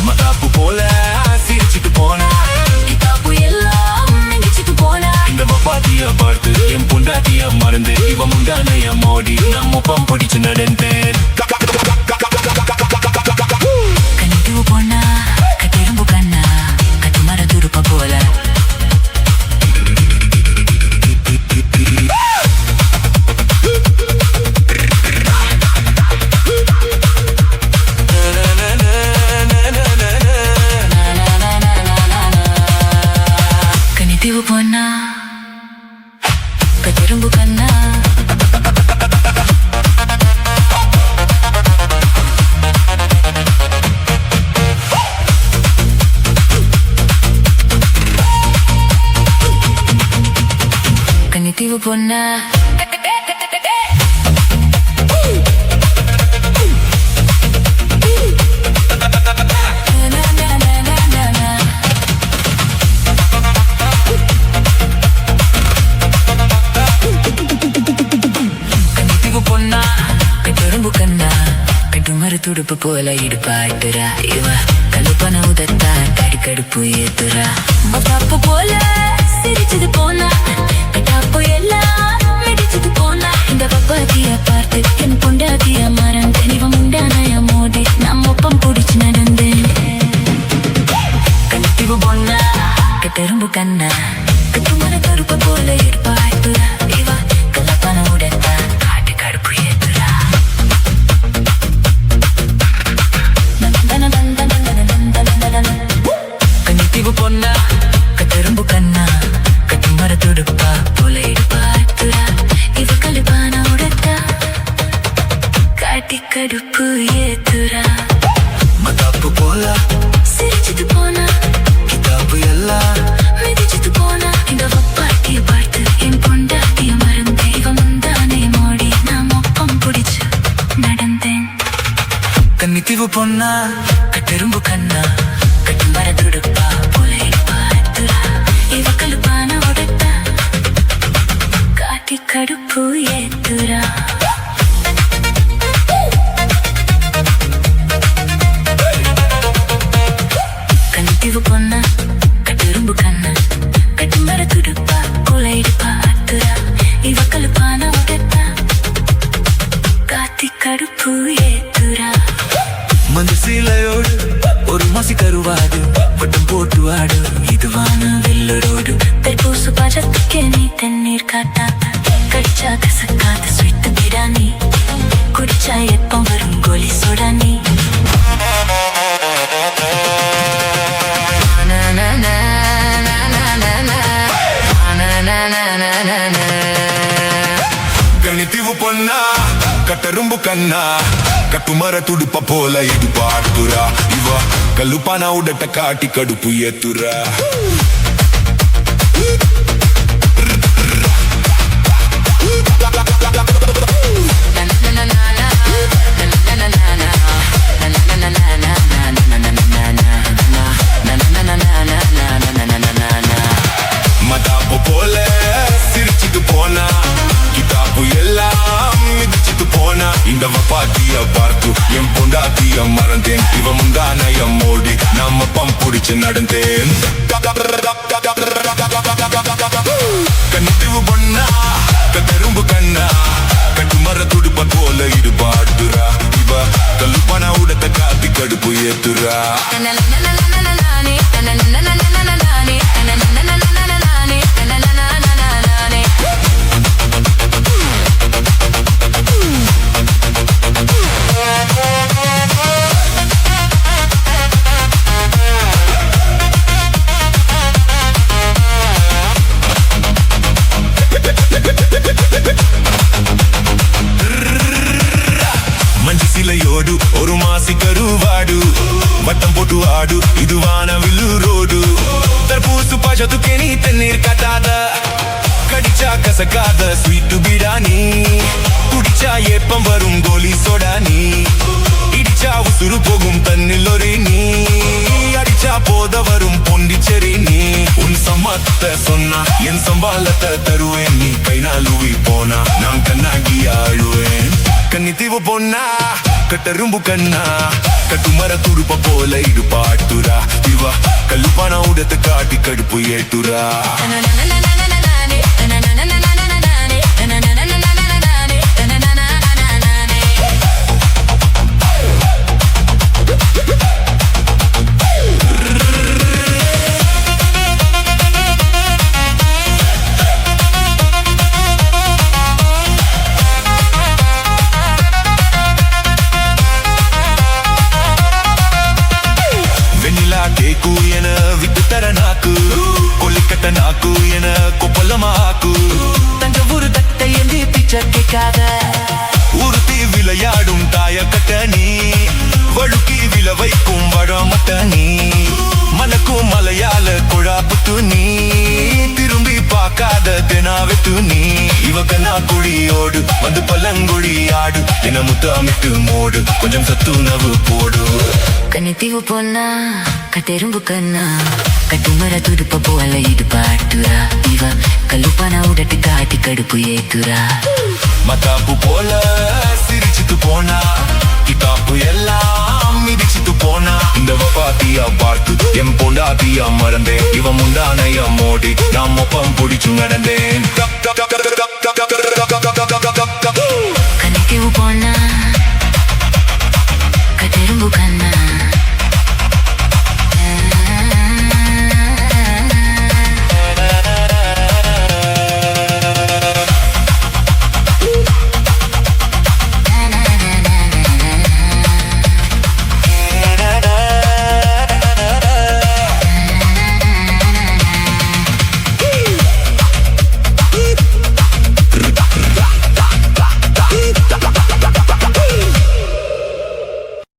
மதாப்பு போல சிரிச்சிட்டு போனா கிதாப்பு எல்லாம் நெஞ்சிட்டு போனா இந்த வப்பாத்திய பார்த்து என் பொண்டாட்டிய மறந்து இவ முந்தானைய மோடி நான் மொப்பம் பிடிச்சு நடந்தேன் கண்ணிதிவு பொண்ணா கத்தெரும்பு கண்ணா கட்டு மர துடுப்ப போல கண்ணிதிவு பொண்ணா கத்தெரும்பு கண்ணா கண்ணிதிவு பொண்ணா கண்ணிதிவு பொண்ணா கட்டெரும்பு கண்ணா கட்டு மர துடுப்பு போல இடுப்பாட்டுரா இவ கல்லுப்பான உதத்தா கடுப்பு ஏத்துரா மத்தாப்பு போல சிரிச்சது போனா கட்டாப்பு எல்லாம் மிடிச்சது போனா இந்த வப்பாத்திய பார்த்து என் பொண்டாத்திய மறந்தேன் இவன் முண்டானாய மோதி நான் மொப்பம் பிடிச்சு நடந்தேன் கண்ணிதிவு பொண்ணா கட்டெரும்பு கண்ணா கட்டு மர கருப்ப போல இடுப்பாட்டுரா இவ கல்லுப்பான உதத்தா காட்டு கடுப்பு ஏத்துரா கண்ணிதிவு பொண்ணா கட்டெரும்பு கண்ணா கட்டு மர துடுப்பா போல இடுப்பாட்டுரா இவ கல்லுப்பான உடத்தா காட்டி கடுப்பு ஏத்துரா மதாப்பு போல சிரிச்சது போனா கிதாப்பு எல்லாம் மிதிச்சது போனா இந்த வப்பாட்டிய பார்த்து என் பொண்டாட்டிய மறந்து இவ முந்தானே மோடி நான் மொப்பம் பிடிச்சு நடந்தேன் கண்ணிதிவு பொண்ணா கட்டெரும்பு கண்ணா கட்டு மர துடுப்பா போல இடுப்பாட்டுரா இவ கல்லுப்பான உடத்தா காட்டி கடுப்பு ஏத்துரா கண்ணிதிவு பொண்ணா கட்டு தென்னீர் காட்டாத கடிச்சா கசக்காத ஸ்வீட் பிடானி குடிச்சா எப்பம் வரும் கோலி சோடானி கண்ணித்தீவு பொண்ணா கட்டரும்பு கண்ணா கட்டுமர துடுப்ப போல இது பாட்டுரா இவ கல்லுப்பான உடட்ட காட்டி கடுப்பு ஏத்துரா மதாப்பு போல சிரிச்சிட்டு போனா கிதாப்பு எல்லாம் மிதிச்சிட்டு போனா இந்த பாட்டிய பார்த்து என் பொண்டாட்டிய மறந்தேன் இவ முந்தானைய மோடி நாம பம்புடிச்சு நடந்தேன் கண்ணித்தீவு பொண்ணா கட்டெரும்பு கண்ணா கட்டுமர துடுப்ப போல இது பாட்டுரா இவ கல்லுப்பான உடத்த காத்தி கடுப்பு ஏத்துரா மஞ்சு சிலையோடு ஒரு மாசி கருவாடு வட்டம் போட்டு ஆடு இது வானவில்லு ரோடு தர்பூசு பழத்துக்கே நீ தண்ணீர் காட்டாத கடிச்சா கசக்காத ஸ்வீட்டு பிடானி குடிச்சா ஏப்பம் வரும் கோலி சோடானி இடிச்சா உசுறு போகும் தன்னில் ஒரு நீ அடிச்சா போத வரும் பொண்டிச்சேரி நீ உன் சம்மத்த சொன்னா என் சம்பாலத்தை தருவேன் நீ கை நாளுவி போனா நான் கண்ணாகி ஆழுவேன் கண்ணித்தீவு பொண்ணா கட்டரும்பு கண்ணா கட்டுமர துடுப்ப போல இது பாட்டுரா இவ கல்லுப்பான உடத்த காட்டி கடுப்பு ஏட்டுரா கேக்கு என விட்டு தர நாக்கு கொல்லிக்கட்ட நாக்கு என கொப்பலமாக்கு தஞ்சாவூர் தட்டை என்று பிச்சை கேட்காத உறுத்தி விளையாடும் தாய கட்ட நீ வழுக்கி வில வைக்கும் வடமட்ட நீ மலக்கும் மலையாள குழாப்புத்து நீ திரும்பி பார்க்காத தெனாவெத்து நீ இவ கண்ணா குடியோடு வந்து பல்லங்குடி ஆடு என முத்தாமிட்டு மோடு கொஞ்சம் சத்துணவு போடு கண்ணித்தீவு பொண்ணா கட்டெரும்பு கண்ணா கட்டுமர துடுப்ப போல இது பாட்டுரா இவ கல்லுப்பான உடட்டு காட்டி கடுப்பு ஏத்துரா மத்தாப்பு போல சிரிச்சிட்டு போனா கிதாப்பு எல்லாம் மிதிச்சிட்டு போனா இந்த பாத்தியா பார்த்து என் பொண்டாட்டியா மறந்தேன் இவ முந்தானைய மோடி நான் மொப்பம் பிடிச்சு நடந்தேன்